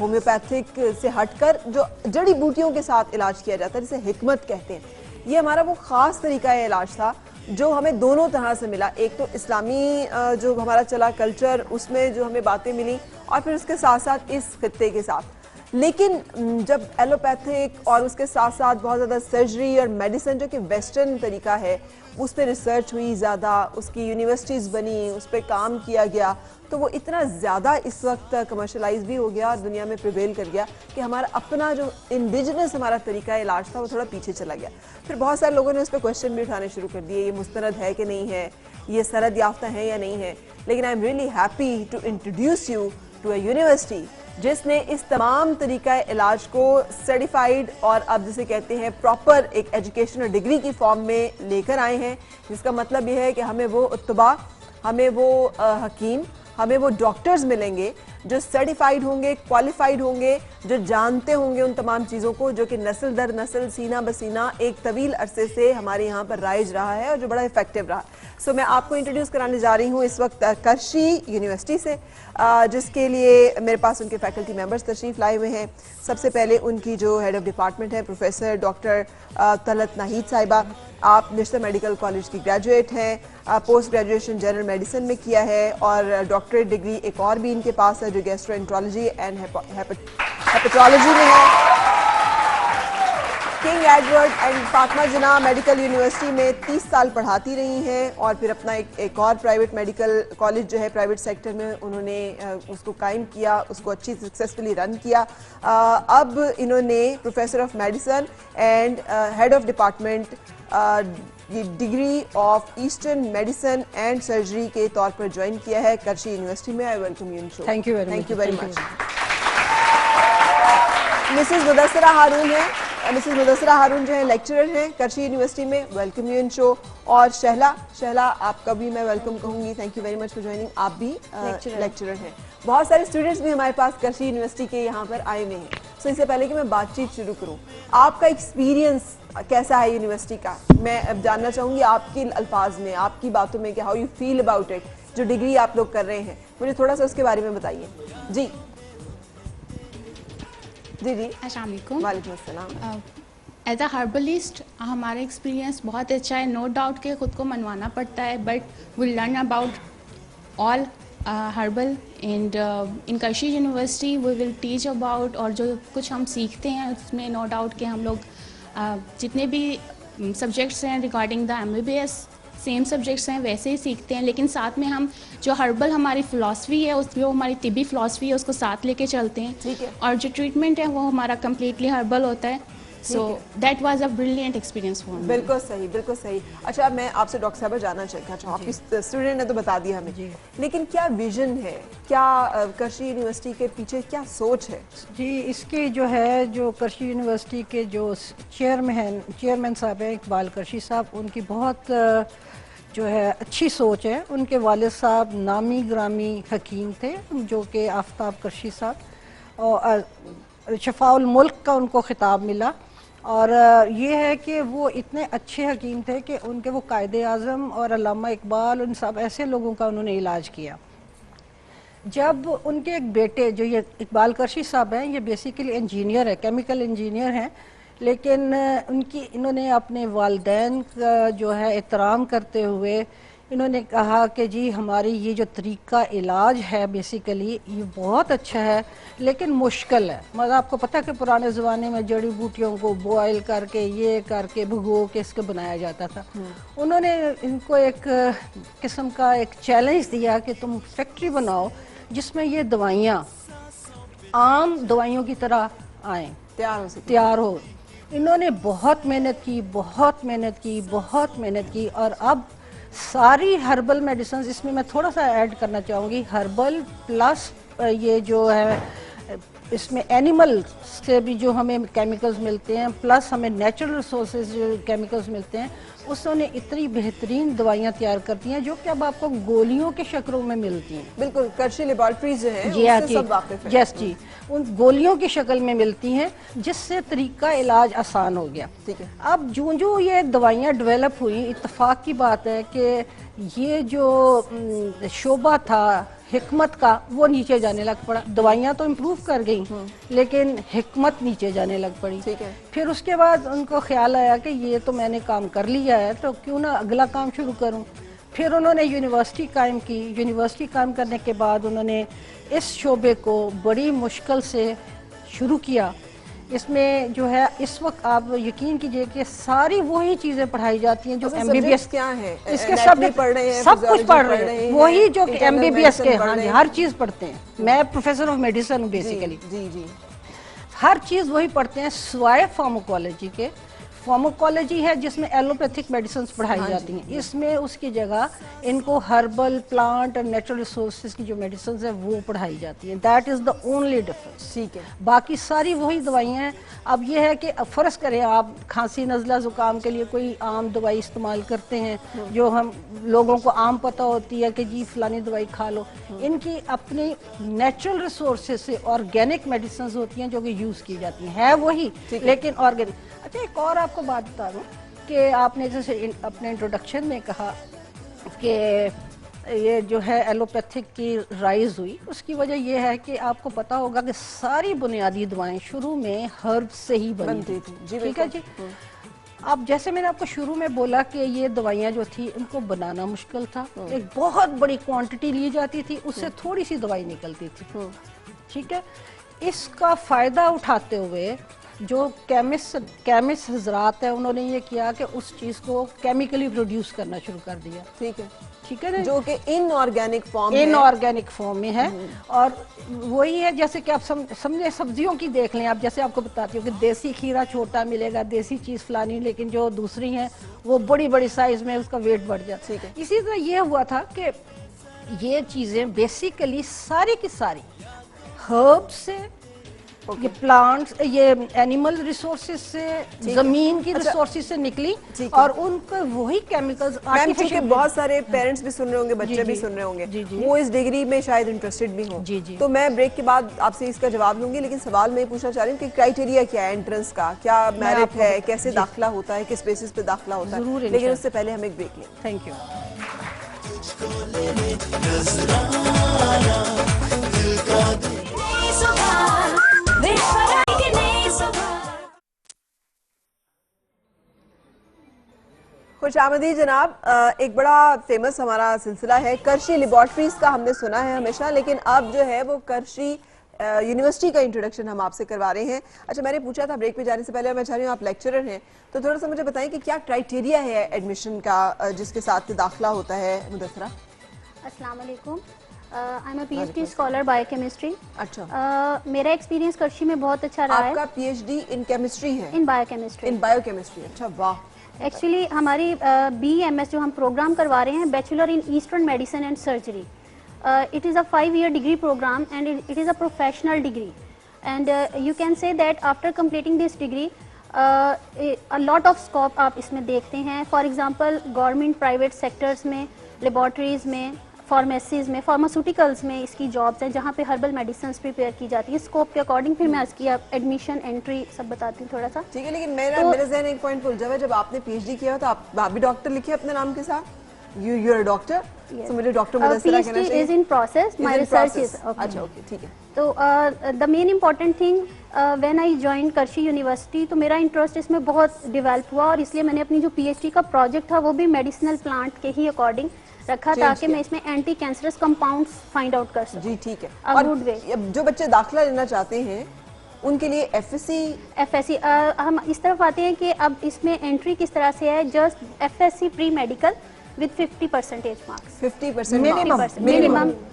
B: होम्योपैथिक से हटकर जो जड़ी बूटियों के साथ इलाज किया जाता है, जिसे हिकमत कहते हैं, ये हमारा वो ख़ास तरीका इलाज था जो हमें दोनों तरह से मिला। एक तो इस्लामी जो हमारा चला कल्चर, उसमें जो हमें बातें मिली, और फिर उसके साथ साथ इस खित्ते के साथ। लेकिन जब एलोपैथिक और उसके साथ साथ बहुत ज़्यादा सर्जरी और मेडिसिन जो कि वेस्टर्न तरीका है, उस पर रिसर्च हुई ज़्यादा, उसकी यूनिवर्सिटीज़ बनी, उस पर काम किया गया, तो वो इतना ज़्यादा इस वक्त कमर्शलाइज भी हो गया और दुनिया में प्रिवेल कर गया कि हमारा अपना जो इंडिजिनस हमारा तरीका इलाज था वो थोड़ा पीछे चला गया। फिर बहुत सारे लोगों ने उस पर क्वेश्चन भी उठाने शुरू कर दिए, ये मुस्तरद है कि नहीं है, ये सरद याफ्ता है या नहीं है। लेकिन I am really happy to introduce you to a university जिसने इस तमाम तरीका इलाज को सर्टिफाइड और अब जिसे कहते हैं प्रॉपर एक एजुकेशनल डिग्री की फॉर्म में लेकर आए हैं, जिसका मतलब यह है कि हमें वो उत्तबा, हमें वो हकीम, हमें वो डॉक्टर्स मिलेंगे जो सर्टिफाइड होंगे, क्वालिफाइड होंगे, जो जानते होंगे उन तमाम चीज़ों को जो कि नस्ल दर नस्ल, सीना बसीना एक तवील अरसे से हमारे यहाँ पर राइज रहा है और जो बड़ा इफेक्टिव रहा। सो मैं आपको इंट्रोड्यूस कराने जा रही हूँ इस वक्त करशी यूनिवर्सिटी से, जिसके लिए मेरे पास उनके फैकल्टी मेंबर्स तशरीफ़ लाए हुए हैं। सबसे पहले उनकी जो हेड ऑफ डिपार्टमेंट है प्रोफेसर डॉक्टर तलत नाहिद साहिबा। आप निश्तर मेडिकल कॉलेज की ग्रेजुएट हैं, पोस्ट ग्रेजुएशन जनरल मेडिसिन में किया है और डॉक्टरेट डिग्री एक और भी इनके पास है जो गैस्ट्रोएंट्रोलॉजी एंड हेपेटोलॉजी में है। King Edward and Fatima Jinnah medical university में 30 साल पढ़ाती रही हैं और फिर अपना एक और प्राइवेट मेडिकल कॉलेज जो है प्राइवेट सेक्टर में उन्होंने उसको कायम किया, उसको अच्छी सक्सेसफुली रन किया। अब इन्होंने professor of medicine and head of department degree of eastern medicine and surgery के तौर पर ज्वाइन किया है करशी यूनिवर्सिटी में। I welcome you in show.
K: Thank you very much.
B: Mrs Mudassira Haroon है, मिसेस मुदस्सरा हारून जो है लेक्चरर हैं करची यूनिवर्सिटी में, वेलकम यू इन शो। और शहला आपका भी मैं वेलकम कहूँगी, thank you very much for joining. आप भी लेक्चरर हैं। बहुत सारे स्टूडेंट्स भी हमारे पास करची यूनिवर्सिटी के यहाँ पर आए हुए हैं। सो इससे पहले कि मैं बातचीत शुरू करूँ, आपका एक्सपीरियंस कैसा है यूनिवर्सिटी का? मैं अब जानना चाहूँगी आपके अल्फाज में, आपकी बातों में कि how you feel about it. जो डिग्री आप लोग कर रहे हैं, मुझे थोड़ा सा उसके बारे में बताइए। जी जी जी,
G: अस्सलाम वालेकुम।
B: वालेकुम अस्सलाम।
G: एज अ हर्बलिस्ट हमारा एक्सपीरियंस बहुत अच्छा है। नो डाउट के खुद को मनवाना पड़ता है, but we learn about all herbal and in Karachi university we will teach about, और जो कुछ हम सीखते हैं उसमें नो डाउट के हम लोग जितने भी सब्जेक्ट्स हैं regarding the MBBS same subjects हैं वैसे ही सीखते हैं, लेकिन साथ में हम जो हर्बल हमारी फ़िलासफ़ी है उस जो हमारी तिब्बी फ़िलासफ़ी है उसको साथ लेके चलते हैं।
B: ठीक है।
G: और जो ट्रीटमेंट है वो हमारा कम्प्लीटली हर्बल होता है। So that was a brilliant experience for me.
B: बिल्कुल सही, बिल्कुल सही। अच्छा, मैं आपसे डॉक्टर साहब जानना चाहूँ, आपकी स्टूडेंट ने तो बता दिया हमें, लेकिन क्या विजन है, क्या करची यूनिवर्सिटी के पीछे क्या सोच है?
M: जी, इसके जो है जो करची यूनिवर्सिटी के जो चेयरमैन साहब हैं इकबाल करची साहब, उनकी बहुत जो है अच्छी सोच है। उनके वालिद साहब नामी ग्रामी हकीम थे, जो कि आफ्ताब करची साहब, और शफाउल मुल्क का उनको खिताब मिला। और ये है कि वो इतने अच्छे हकीम थे कि उनके वो कायदे आज़म और अल्लामा इकबाल, उन सब ऐसे लोगों का उन्होंने इलाज किया। जब उनके एक बेटे जो ये इकबाल करची साहब हैं, ये बेसिकली इंजीनियर है, केमिकल इंजीनियर हैं, लेकिन इन्होंने अपने वालिदैन का जो है एहतराम करते हुए इन्होंने कहा कि जी हमारी ये जो तरीका इलाज है बेसिकली ये बहुत अच्छा है, लेकिन मुश्किल है। मतलब आपको पता है कि पुराने ज़माने में जड़ी बूटियों को बॉयल करके ये करके भिगो के इसको बनाया जाता था। उन्होंने इनको एक किस्म का एक चैलेंज दिया कि तुम फैक्ट्री बनाओ जिसमें ये दवाइयाँ आम दवाइयों की तरह आएँ, तैयार हो। इन्होंने बहुत मेहनत की, बहुत मेहनत की, बहुत मेहनत की, और अब सारी हर्बल मेडिसिन, इसमें मैं थोड़ा सा ऐड करना चाहूँगी, हर्बल प्लस ये जो है इसमें एनिमल से भी जो हमें केमिकल्स मिलते हैं, प्लस हमें नेचुरल रिसोर्सेज जो केमिकल्स मिलते हैं, उसने इतनी बेहतरीन दवाइयाँ तैयार करती हैं जो कि अब आपको गोलियों के शक्लों में मिलती हैं।
B: बिल्कुल, करची लेबॉरेटरीज जो है
M: जी हाँ
B: उससे सब वाकिफ हैं।
M: यस जी, उन गोलियों की शक्ल में मिलती हैं, जिससे तरीका इलाज आसान हो गया।
B: ठीक है।
M: अब जो ये दवाइयाँ डेवलप हुई, इत्तेफाक की बात है कि ये जो शोबा था हिकमत का वो नीचे जाने लग पड़ा। दवाइयाँ तो इम्प्रूव कर गई, लेकिन हिकमत नीचे जाने लग पड़ी।
B: ठीक है।
M: फिर उसके बाद उनको ख्याल आया कि ये तो मैंने काम कर लिया है, तो क्यों ना अगला काम शुरू करूं। फिर उन्होंने यूनिवर्सिटी कायम की। यूनिवर्सिटी कायम करने के बाद उन्होंने इस शोबे को बड़ी मुश्किल से शुरू किया। इसमें जो है इस वक्त आप यकीन कीजिए कि सारी वही चीज़ें पढ़ाई जाती हैं जो MBBS
B: क्या है,
M: इसके सब
B: पढ़ रहे हैं,
M: सब कुछ पढ़ रहे हैं, वही जो MBBS के, हाँ जी, हर चीज़ पढ़ते हैं। मैं प्रोफेसर ऑफ मेडिसिन हूँ बेसिकली।
B: जी जी,
M: हर चीज़ वही पढ़ते हैं सिवाय फार्माकोलॉजी के। फार्माकोलॉजी है जिसमें एलोपैथिक मेडिसिन पढ़ाई जाती हैं, इसमें उसकी जगह इनको हर्बल प्लांट और नेचुरल रिसोर्सेज की जो मेडिसिन है वो पढ़ाई जाती हैं। That is the only difference.
B: ठीक है।
M: बाकी सारी वही दवाइयाँ हैं। अब ये है कि फ़र्ज़ करें आप खांसी नज़ला ज़ुकाम के लिए कोई आम दवाई इस्तेमाल करते हैं, जो हम लोगों को आम पता होती है कि जी फलानी दवाई खा लो। इनकी अपनी नेचुरल रिसोर्सेज से ऑर्गेनिक मेडिसिन होती हैं जो कि यूज़ की जाती हैं, है वही लेकिन ऑर्गेनिक। अच्छा, एक और आपको बात बता दूं कि आपने जैसे अपने इंट्रोडक्शन में कहा कि ये जो है एलोपैथिक की राइज हुई, उसकी वजह ये है कि आपको पता होगा कि सारी बुनियादी दवाएं शुरू में हर्ब से ही बनती थी। ठीक है जी। अब जैसे मैंने आपको शुरू में बोला कि ये दवाइयाँ जो थी इनको बनाना मुश्किल था, एक बहुत बड़ी क्वांटिटी ली जाती थी, उससे थोड़ी सी दवाई निकलती थी। ठीक है। इसका फ़ायदा उठाते हुए जो केमिस्ट हजरात है उन्होंने ये किया कि उस चीज़ को केमिकली प्रोड्यूस करना शुरू कर दिया।
B: ठीक है,
M: ठीक है ना,
B: जो कि इनऑर्गेनिक फॉर्म में है।
M: और वही है जैसे कि आप समझे सब्जियों की देख लें आप, जैसे आपको बताती हूँ कि देसी खीरा छोटा मिलेगा, देसी चीज़ फलानी, लेकिन जो दूसरी हैं वो बड़ी बड़ी साइज में उसका वेट बढ़ जाता है। इसी तरह ये हुआ था कि ये चीज़ें बेसिकली सारी की सारी हर्ब से ये प्लांट्स, ये एनिमल रिसोर्सेज से, जमीन की रिसोर्सेज से निकली और उनको वही केमिकल्स।
B: मैम चूंकि बहुत सारे पेरेंट्स भी सुन रहे होंगे, बच्चे भी सुन रहे होंगे, वो इस डिग्री में शायद इंटरेस्टेड भी हो, तो मैं ब्रेक के बाद आपसे इसका जवाब लूंगी। लेकिन सवाल मैं पूछना चाह रही हूँ कि क्राइटेरिया क्या है एंट्रेंस का, क्या मेरिट है, कैसे दाखिला होता है, किस बेसिस पे दाखिला होता है, लेकिन उससे पहले हम एक ब्रेक लें।
M: Thank you.
B: खुश आमदीद जनाब। एक बड़ा फेमस हमारा सिलसिला है करशी लेबॉर्ट्रीज का, हमने सुना है हमेशा, लेकिन अब जो है वो करशी यूनिवर्सिटी का इंट्रोडक्शन हम आपसे करवा रहे हैं। अच्छा, मैंने पूछा था ब्रेक पे जाने से पहले, मैं चाह रही हूँ आप लेक्चरर हैं तो थोड़ा सा मुझे बताएं कि क्या क्राइटेरिया है एडमिशन का जिसके साथ दाखिला होता है। मुदस्सरा,
N: अस्सलाम वालेकुम, I am a PhD scholar biochemistry.
B: अच्छा,
N: मेरा एक्सपीरियंस करशी में बहुत अच्छा रहा है।
B: आपका पीएचडी इन केमिस्ट्री है?
N: इन बायोकेमिस्ट्री।
B: इन बायोकेमिस्ट्री, अच्छा वाह।
N: एक्चुअली हमारी BMS जो हम प्रोग्राम करवा रहे हैं, bachelor in eastern medicine and surgery, it is a 5-year degree programme and it is a professional degree and you can say that after completing this degree a lot of scope आप इसमें देखते हैं। For example government private sectors में, laboratories में, pharmacies में, pharmaceuticals में इसकी jobs हैं जहाँ पे हर्बल मेडिसिन प्रिपेयर की जाती है स्कोप के अकॉर्डिंग। फिर मैं इसकी एडमिशन एंट्री सब बताती हूँ थोड़ा सा।
B: ठीक है, लेकिन मेरे ज़हन एक पॉइंट भूल जाए, जब आपने पीएचडी किया तो आप भी डॉक्टर लिखे अपने नाम के साथ, यू आर डॉक्टर, सो मुझे डॉक्टर मुदस्सरा कहना चाहिए।
N: PhD is in process, my research is.
B: अच्छा, ओके, ठीक है।
N: तो the main important thing when I join Karachi university, तो मेरा इंटरेस्ट इसमें बहुत डेवलप हुआ और इसलिए मैंने अपनी जो PhD का प्रोजेक्ट था वो भी मेडिसिनल प्लांट के ही अकॉर्डिंग रखा ताकि मैं इसमें anti cancerous compounds find out कर सकूं।
B: जी ठीक है।
N: और गुड वे
B: जो बच्चे दाखिला लेना चाहते हैं उनके लिए FSC
N: हम इस तरफ आते हैं कि अब इसमें एंट्री किस तरह से है। Just FSC pre medical with 50% marks,
B: 50%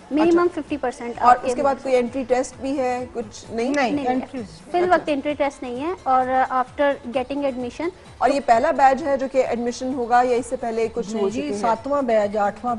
N: minimum 50%।
B: और उसके बाद कोई एंट्री टेस्ट भी है? कुछ नहीं,
N: फिल वक्त एंट्री टेस्ट नहीं है। और आफ्टर गेटिंग एडमिशन,
B: और ये पहला बैच है जो कि एडमिशन होगा या इससे पहले कुछ हो चुकी है?
M: 7वां बैच, 8वां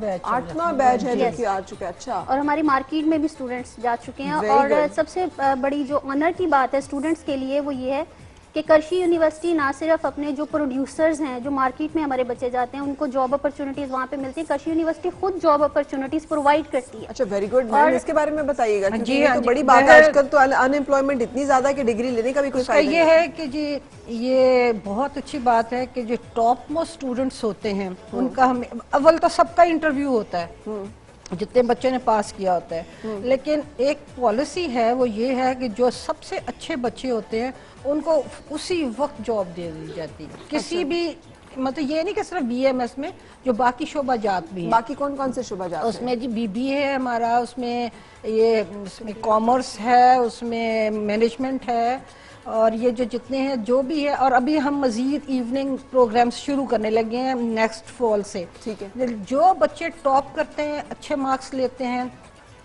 B: बैच है जो कि आ चुका है। अच्छा,
N: और हमारी मार्केट में भी स्टूडेंट्स जा चुके हैं। और सबसे बड़ी जो ऑनर की बात है स्टूडेंट्स के लिए वो ये है कि करशी यूनिवर्सिटी ना सिर्फ अपने जो प्रोड्यूसर्स हैं, जो मार्केट में हमारे बच्चे जाते हैं, उनको जॉब अपॉर्चुनिटीज वहाँ पे मिलती है। करशी यूनिवर्सिटी खुद जॉब अपॉर्चुनिटीज प्रोवाइड करती है।
B: अच्छा, वेरी गुड। मैम इसके बारे में बताइएगा, क्योंकि ये तो बड़ी बात है आजकल, तो अनएम्प्लॉयमेंट इतनी ज्यादा कि डिग्री लेने का भी कोई फायदा नहीं।
M: ये है कि जी ये बहुत अच्छी बात है कि जो टॉप मोस्ट स्टूडेंट्स होते हैं उनका हमें अव्वल तो सबका इंटरव्यू होता है जितने बच्चे ने पास किया होता है, लेकिन एक पॉलिसी है वो ये है कि जो सबसे अच्छे बच्चे होते हैं उनको उसी वक्त जॉब दे दी जाती है। किसी भी मतलब ये नहीं कि सिर्फ BMS में, जो बाकी शोबाजात भी हैं।
B: बाकी कौन कौन से शोबाजात?
M: उसमें जी BBA है हमारा, उसमें कॉमर्स है, उसमें मैनेजमेंट है, और ये जो जितने हैं जो भी है। और अभी हम मजीद इवनिंग प्रोग्राम्स शुरू करने लगे हैं नेक्स्ट फॉल से।
B: ठीक है।
M: जो बच्चे टॉप करते हैं, अच्छे मार्क्स लेते हैं,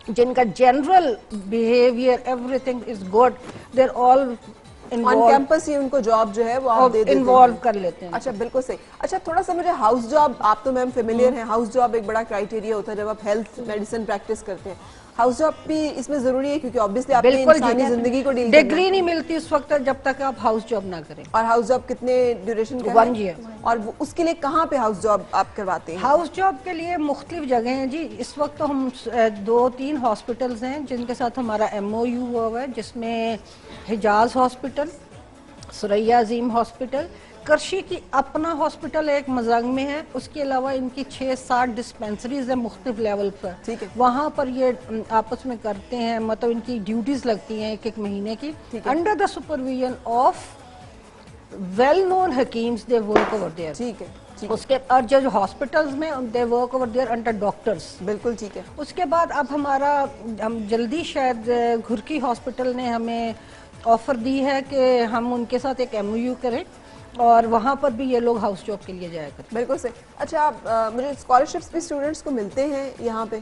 M: जिनका general behaviour everything is good, they are all
B: on campus ही उनको जॉब जो है वो आप दे देते हैं,
M: इन्वॉल्व कर लेते हैं।
B: अच्छा, बिल्कुल सही। अच्छा, थोड़ा सा मुझे हाउस जॉब, आप तो मैम फेमिलियर हैं, हाउस जॉब एक बड़ा क्राइटेरिया होता है जब आप हेल्थ मेडिसिन प्रैक्टिस करते हैं। हाउस जॉब भी इसमें जरूरी है क्योंकि ऑब्वियसली आपने इंसानी जिंदगी को डील
M: डिग्री नहीं मिलती उस वक्त जब तक आप हाउस जॉब ना करें।
B: और हाउस जॉब कितने ड्यूरेशन का?
M: 1 ईयर।
B: और उसके लिए कहाँ पे हाउस जॉब आप करवाते हैं?
M: हाउस जॉब के लिए मुख्तलिफ जगह हैं जी। इस वक्त तो हम 2-3 हॉस्पिटल्स हैं जिनके साथ हमारा MOU हुआ हुआ है, जिसमें हिजाज हॉस्पिटल, सुरैया अजीम हॉस्पिटल, करशी की अपना हॉस्पिटल एक मजांग में है, उसके अलावा इनकी 6-7 डिस्पेंसरीज है मुख्तलिफ लेवल पर।
B: ठीक है।
M: वहाँ पर ये आपस में करते हैं, मतलब इनकी ड्यूटीज लगती हैं 1-1 महीने की, under the supervision of well known हकीम्स, दे वर्क ओवर देयर।
B: ठीक है।
M: उसके और जो हॉस्पिटल्स में they work over there under doctors.
B: बिल्कुल ठीक है।
M: उसके बाद अब हम जल्दी शायद घुरकी हॉस्पिटल ने हमें ऑफर दी है कि हम उनके साथ एक MOU करें और वहाँ पर भी ये लोग हाउस जॉब के लिए जाया करते।
B: बिल्कुल सही। अच्छा, मुझे स्कॉलरशिप्स भी स्टूडेंट्स को मिलते हैं यहाँ पे?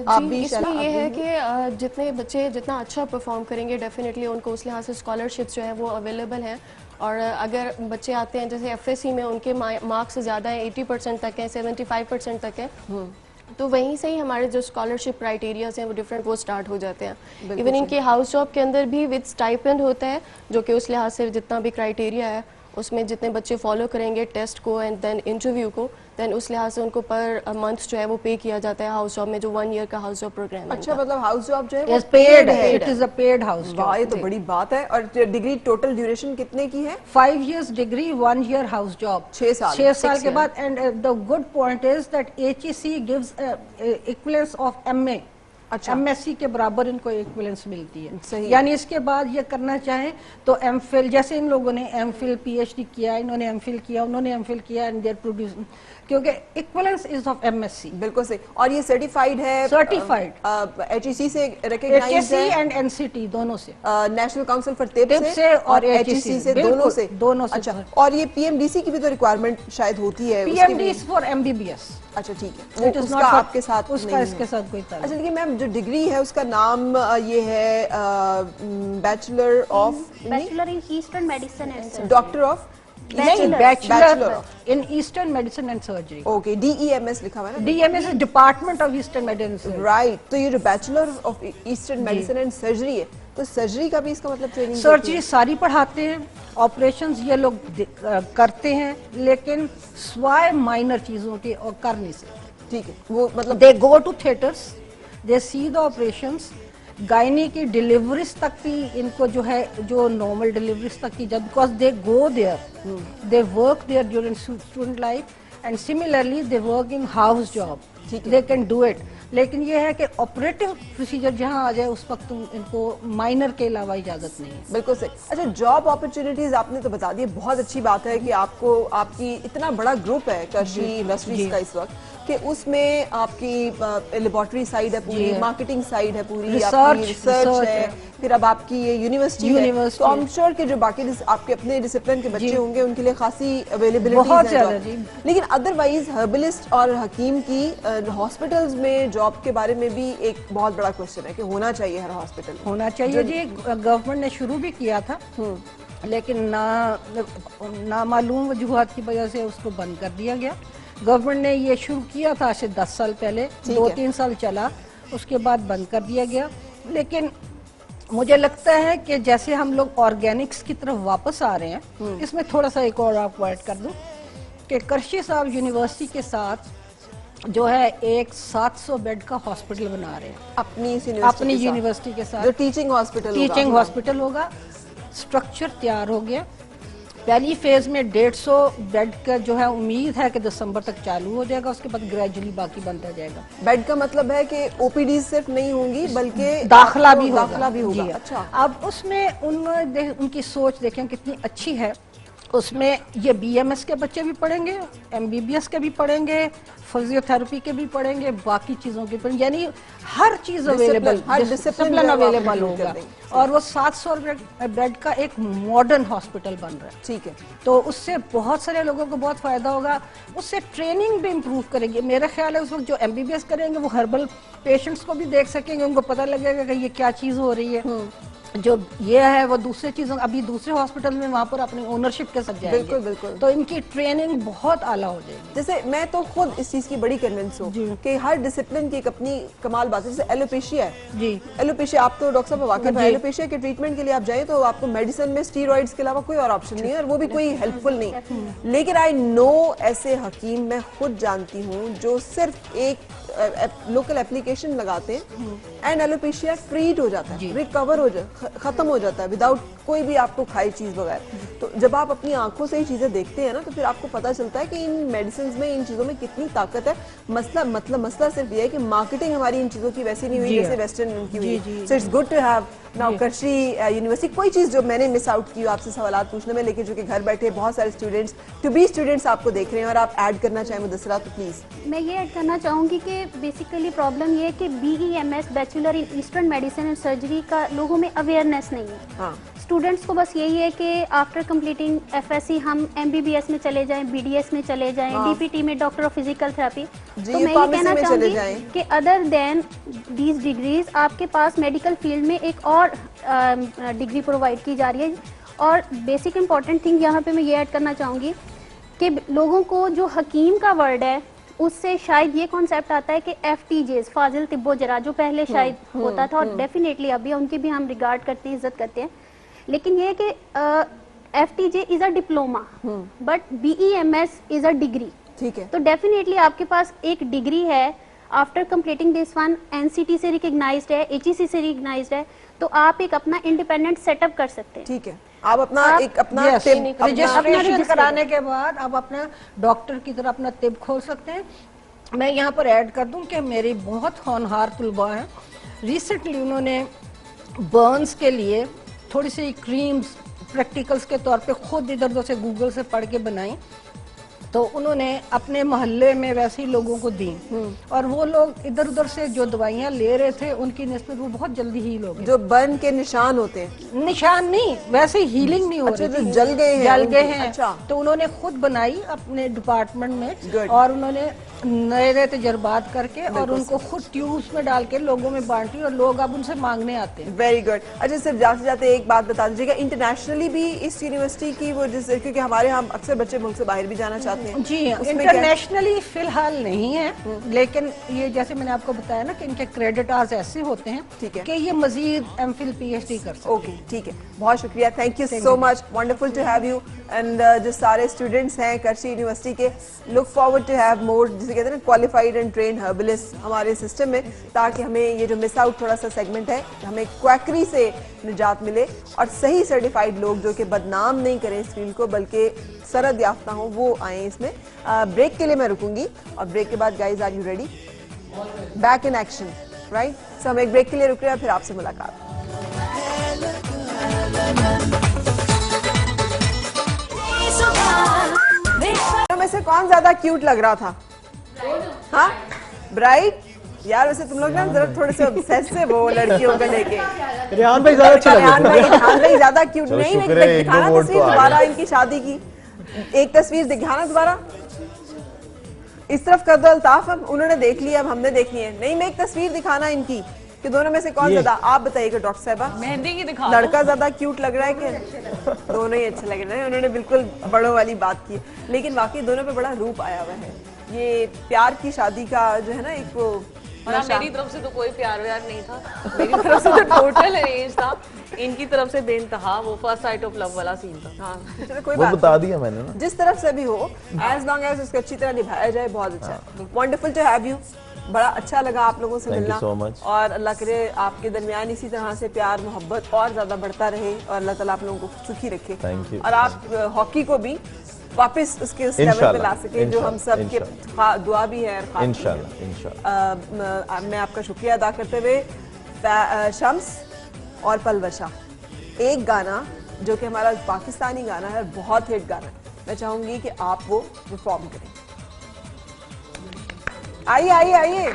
B: आप भी
O: इसमें ये है कि जितने बच्चे जितना अच्छा परफॉर्म करेंगे डेफिनेटली उनको उस लिहाज से स्कॉलरशिप्स जो है वो अवेलेबल हैं। और अगर बच्चे आते हैं जैसे FSC में उनके मार्क्स ज़्यादा हैं, 80% तक है, 75% तक है, तो वहीं से ही हमारे जो स्कॉलरशिप क्राइटेरियाज हैं वो डिफरेंट वो स्टार्ट हो जाते हैं। इवन इनके हाउस जॉब के अंदर भी विद स्टाइपेंड होता है, जो कि उस लिहाज से जितना भी क्राइटेरिया है उसमें जितने बच्चे फॉलो करेंगे टेस्ट को एंड देन इंटरव्यू को, देन उस लिहाज से उनको पर मंथ जो है वो पे किया जाता है हाउस जॉब में, जो 1 ईयर का हाउस जॉब प्रोग्राम है।
B: अच्छा, मतलब हाउस जॉब जो है वो
M: पेड है, it is a paid house job.
B: वाह, ये तो बड़ी बात है। और डिग्री टोटल ड्यूरेशन कितने की है?
M: 5 years degree, 1 year house job,
B: 6 साल।
M: 6 साल के बाद। And the good point is that HEC gives equivalence of MA। अच्छा, MSc के बराबर इनको इक्विवेलेंस मिलती है। सही। यानी इसके बाद ये करना चाहें तो MPhil, जैसे इन लोगों ने MPhil PhD किया, इन्होंने MPhil किया, उन्होंने MPhil किया एंड देयर प्रोड्यूस, क्योंकि इक्विवेलेंस इज ऑफ MSc।
B: बिल्कुल सही। और ये सर्टिफाइड है?
M: सर्टिफाइड
B: HEC से रिकॉग्नाइज्ड है,
M: HEC एंड NCT दोनों से,
B: नेशनल काउंसिल फॉर तिब्बत
M: से और
B: HEC से, दोनों से। अच्छा, और ये PMDC की भी तो रिक्वायरमेंट शायद होती है?
M: PMD is for MBBS।
B: अच्छा, ठीक है, वो उसका आपके साथ
M: उसका इसके साथ कोई ताल्लुक।
B: अच्छा, लेकिन मैम जो डिग्री है उसका नाम ये है bachelor
N: in eastern medicine and surgery,
B: doctor of
M: bachelor in eastern medicine and surgery.
B: Okay, DEMS लिखा हुआ है ना?
M: DEMS is department of eastern medicine.
B: Right, तो ये जो bachelor of eastern medicine and surgery है, तो सर्जरी का भी इसका मतलब ट्रेनिंग?
M: सर्जरी सारी पढ़ाते हैं, ऑपरेशंस ये लोग करते हैं, लेकिन स्वाय माइनर चीजों के और कर नहीं सकते।
B: ठीक है, वो मतलब
M: they go to theatres, they see the operations, gynae की डिलीवरीज तक भी इनको जो है, जो नॉर्मल डिलीवरीज तक की, जब because they go there, they work there during student life, and similarly they work in house job, they can do it. लेकिन ये है कि ऑपरेटिव प्रोसीजर जहाँ आ जाए उस वक्त इनको माइनर के अलावा इजाजत नहीं है।
B: बिल्कुल सही। अच्छा, जॉब अपॉर्चुनिटीज आपने तो बता दी, बहुत अच्छी बात है कि आपको, आपकी इतना बड़ा ग्रुप है कर्शी इंडस्ट्रीज का इस वक्त, कि उसमें आपकी लेबोरेटरी साइड है पूरी, मार्केटिंग साइड है पूरी, रिसर्च है, फिर अब आपकी ये यूनिवर्सिटी है, तो आई एम श्योर कि जो बाकी आपके अपने डिसिप्लिन के बच्चे होंगे उनके लिए खासी अवेलेबिलिटी है। लेकिन अदरवाइज हर्बलिस्ट और हकीम की हॉस्पिटल्स में जॉब के बारे में भी एक बहुत बड़ा क्वेश्चन है कि होना चाहिए, हर हॉस्पिटल
M: होना चाहिए जी। गवर्नमेंट ने शुरू भी किया था, लेकिन ना मालूम वजूहात की वजह से उसको बंद कर दिया गया। गवर्नमेंट ने ये शुरू किया था आज से 10 साल पहले, 2-3 साल चला, उसके बाद बंद कर दिया गया। लेकिन मुझे लगता है कि जैसे हम लोग ऑर्गेनिक्स की तरफ वापस आ रहे हैं, इसमें थोड़ा सा एक और आपको ऐड कर दूं कि कर्शी साहब यूनिवर्सिटी के साथ जो है एक 700 बेड का हॉस्पिटल बना रहे हैं अपनी यूनिवर्सिटी के साथ,
B: जो टीचिंग
M: हॉस्पिटल होगा। स्ट्रक्चर तैयार हो गया, पहली फेज में 150 बेड का जो है उम्मीद है कि दिसंबर तक चालू हो जाएगा, उसके बाद ग्रेजुअली बाकी बनता जाएगा।
B: बेड का मतलब है कि OPD सिर्फ नहीं होंगी बल्कि
M: दाखिला भी होगा।
B: अच्छा,
M: अब उसमें उनकी सोच देखें कितनी अच्छी है। उसमें ये BMS के बच्चे भी पढ़ेंगे, MBBS के भी पढ़ेंगे, फिजियोथेरेपी के भी पढ़ेंगे, बाकी चीज़ों के पढ़ेंगे, यानी हर चीज़ अवेलेबल, हर डिसिप्लिन अवेलेबल होगा। और वो 700 बेड का एक मॉडर्न हॉस्पिटल बन रहा है।
B: ठीक है,
M: तो उससे बहुत सारे लोगों को बहुत फायदा होगा, उससे ट्रेनिंग भी इम्प्रूव करेंगे। मेरा ख्याल है उस वक्त जो MBBS करेंगे वो हर्बल पेशेंट्स को भी देख सकेंगे, उनको पता लगेगा कि ये क्या चीज़ हो रही है। जो ये है वो दूसरी चीजों, अभी दूसरे हॉस्पिटल में वहाँ पर अपनी ओनरशिप के साथ जाएंगे।
B: बिल्कुल बिल्कुल,
M: तो इनकी ट्रेनिंग बहुत आला हो जाएगी।
B: जैसे मैं तो खुद इस चीज की बड़ी कन्विंस हूँ कि हर डिसिप्लिन की एक अपनी कमाल बात है। जैसे एलोपेशिया है जी, एलोपेशिया आप तो डॉक्टर साहब वाकिफ है, एलोपेशिया के ट्रीटमेंट के लिए आप जाए तो आपको मेडिसिन में स्टीरॉइड्स के अलावा कोई और ऑप्शन नहीं है, और वो भी कोई हेल्पफुल नहीं है। लेकिन आई नो ऐसे हकीम मैं खुद जानती हूँ जो सिर्फ एक लोकल एप्लीकेशन लगाते हैं एंड एलोपेशिया ट्रीट हो जाता है, रिकवर हो जाता, खत्म हो जाता है विदाउट कोई भी आपको खाई चीज बगैर। तो जब आप अपनी आंखों से ये चीजें देखते हैं ना, तो फिर आपको पता चलता है कि इन मेडिसिन में, इन चीजों में कितनी ताकत है। मसला सिर्फ ये है कि मार्केटिंग हमारी इन चीजों की वैसी नहीं हुई जैसे वेस्टर्न की हुई। So it's good to have now Karachi university. कोई चीज जो मैंने मिस आउट की आपसे सवाल पूछने में, लेकिन जो कि घर बैठे बहुत सारे स्टूडेंट्स, टू बी स्टूडेंट्स आपको देख रहे हैं और आप ऐड करना चाहें मुदस्सरा तो प्लीज।
N: मैं ये ऐड करना चाहूँगी कि बेसिकली प्रॉब्लम ये है कि BEMS bachelor in eastern medicine and surgery का लोगों में अवेयरनेस नहीं है। हाँ, स्टूडेंट्स को बस यही है कि आफ्टर कंप्लीटिंग FSC हम MBBS में चले जाएं, BDS में चले जाएं, DPT में डॉक्टर ऑफ फिजिकल थेरेपी। तो मैं ये कहना चाहूँगी कि अदर देन दीज डिग्रीज आपके पास मेडिकल फील्ड में एक और डिग्री प्रोवाइड की जा रही है। और बेसिक इंपॉर्टेंट थिंग यहाँ पे मैं ये ऐड करना चाहूँगी कि लोगों को जो हकीम का वर्ड है उससे शायद ये कॉन्सेप्ट आता है कि FTJs फाजिल तिब्बो जरा जो पहले शायद होता था, और डेफिनेटली अभी उनकी भी हम रिगार्ड करते हैं, इज्जत करते हैं, लेकिन ये कि FTJ is a diploma but BEMS is a degree.
B: ठीक है,
N: तो डेफिनेटली आपके पास एक डिग्री है, after completing this one NCT से रिकग्नाइज्ड है, HEC से रिकग्नाइज्ड है, तो आप एक अपना इंडिपेंडेंट सेटअप कर सकते हैं।
B: ठीक है, आप अपना एक अपना
M: रजिस्ट्रेशन कराने के बाद आप अपना डॉक्टर की तरह अपना तिब खोल सकते हैं। मैं यहाँ पर ऐड कर दूं कि मेरी बहुत होनहार तलबा हैं, रिसेंटली उन्होंने बर्न्स के लिए थोड़ी सी क्रीम्स प्रैक्टिकल्स के तौर पे खुद इधर उधर से गूगल से पढ़ के बनाई, तो उन्होंने अपने मोहल्ले में वैसे ही लोगों को दी, और वो लोग इधर उधर से जो दवाइयाँ ले रहे थे उनकी निस्बत वो बहुत जल्दी हील हो गए।
B: जो बर्न के निशान होते हैं,
M: निशान नहीं, वैसे हीलिंग नहीं हो
B: अच्छा,
M: रही थी,
B: जल गए हैं,
M: जल गए हैं।
B: अच्छा।
M: तो उन्होंने खुद बनाई अपने डिपार्टमेंट में, और उन्होंने नए नए तजर्बात करके और उनको खुद ट्यूब्स में डाल के लोगों में बांटी, और लोग अब उनसे मांगने आते हैं।
B: Very good. अच्छा, सिर्फ जाते जाते एक बात बता दीजिएगा, इंटरनेशनली भी इस यूनिवर्सिटी की वो जिस, क्योंकि हमारे यहाँ अक्सर बच्चे मुल्क से बाहर भी जाना चाहते हैं।
M: जी, इंटरनेशनली फिलहाल नहीं है, लेकिन ये जैसे मैंने आपको बताया ना कि इनके क्रेडिट आज ऐसे होते हैं, ठीक है, कि ये मजीद MPhil PhD कर सकते हैं।
B: ओके, ठीक है, बहुत शुक्रिया, thank you so much, wonderful to have you. And जो सारे स्टूडेंट्स हैं करची यूनिवर्सिटी के, look forward to have more, जिसे कहते हैं ना, क्वालिफाइड एंड ट्रेन हर्बलिस्ट हमारे सिस्टम में, ताकि हमें ये जो मिस आउट थोड़ा सा सेगमेंट है, हमें क्वैकरी से निजात मिले और सही सर्टिफाइड लोग जो कि बदनाम नहीं करें इस फील्ड को, बल्कि सरद याफ्ता हों, वो आए इसमें। ब्रेक के लिए मैं रुकूंगी, और ब्रेक के बाद guys are you ready? Back in action, right? So हम एक ब्रेक के लिए रुक रहे हैं, फिर आपसे मुलाकात। में से कौन ज्यादा क्यूट लग रहा था? हाँ, ब्राइट। यार वैसे तुम लोग ना जरा थोड़े से ऑब्सेसिव हो लड़कियों को लेके।
L: रेहान भाई ज्यादा अच्छे लग रहे थे।
B: रेहान भाई ज्यादा क्यूट नहीं, दिखाना तस्वीर दोबारा इनकी शादी की, एक तस्वीर दिखाना दोबारा, इस तरफ कर दो अल्ताफ, हम उन्होंने देख लिया, अब हमने देखनी है। नहीं, मैं एक तस्वीर दिखाना इनकी कि दोनों में से कौन ज्यादा, आप बताइएगा डॉक्टर साहबा।
E: मेहंदी की दिखा,
B: लड़का ज्यादा क्यूट लग रहा है कि दोनों ही अच्छे लग रहे हैं? उन्होंने बिल्कुल बड़ों वाली बात की, लेकिन वाकई दोनों पे बड़ा रूप आया हुआ है। ये प्यार की शादी का जो है ना एक वो,
E: मेरी तरफ से तो कोई प्यार व्यार नहीं था, मेरी तरफ से तो टोटल अरेंज था, इनकी तरफ से बेइंतहा वो फर्स्ट साइट ऑफ लव वाला सीन था।
B: हाँ, चलो कोई
J: वो
B: बात
J: बता दिया मैंने ना,
B: जिस तरफ से भी हो, एज लॉन्ग एज उसको अच्छी तरह निभाया जाए, बहुत अच्छा है। वंडरफुल टू हैव यू, बड़ा अच्छा लगा आप लोगों से मिलना,
J: so much.
B: और अल्लाह करे आपके दरमियान इसी तरह से प्यार मोहब्बत और ज्यादा बढ़ता रहे, और अल्लाह ताला आप लोगों को सुखी रखे, और आप हॉकी को भी वापस उसके उस लेवल पे ला सके जो हम सब के दुआ भी है। इंशाल्लाह। मैं आपका शुक्रिया अदा करते हुए शम्स और पलवशा, एक गाना जो कि हमारा पाकिस्तानी गाना है, बहुत हिट गाना, मैं चाहूंगी कि आप वो परफॉर्म करें। आइए आइए आइए।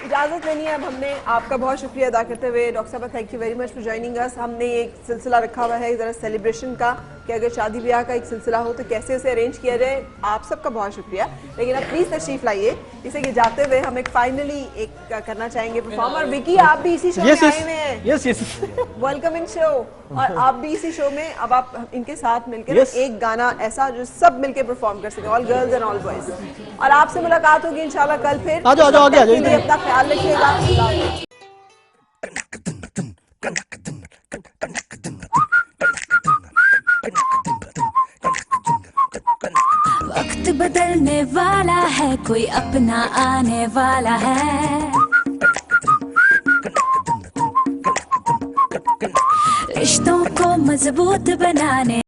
B: इजाजत लेनी है अब हमने। आपका बहुत शुक्रिया अदा करते हुए डॉक्टर साहब, thank you very much for joining us. हमने एक सिलसिला रखा हुआ है जरा सेलिब्रेशन का, कि अगर शादी ब्याह का एक सिलसिला हो तो कैसे उसे अरेंज किया जाए। आप सबका बहुत शुक्रिया, लेकिन अब प्लीज तशरीफ लाइए। इसे कि जाते हुए हम एक फाइनली एक करना चाहेंगे परफॉर्म, और विकी आप भी इसी शो में आए हुए हैं।
L: Yes yes,
B: welcome in show, और आप भी इसी शो में, अब आप इनके साथ मिलकर एक गाना ऐसा जो सब मिलकर परफॉर्म कर सकें, all girls and all boys. और आपसे मुलाकात होगी इंशाल्लाह कल फिर।
L: आ जाओ आगे आ जाओ,
B: अपना ख्याल रखिएगा।
A: वक्त बदलने वाला है, कोई अपना आने वाला है, रिश्तों को मजबूत बनाने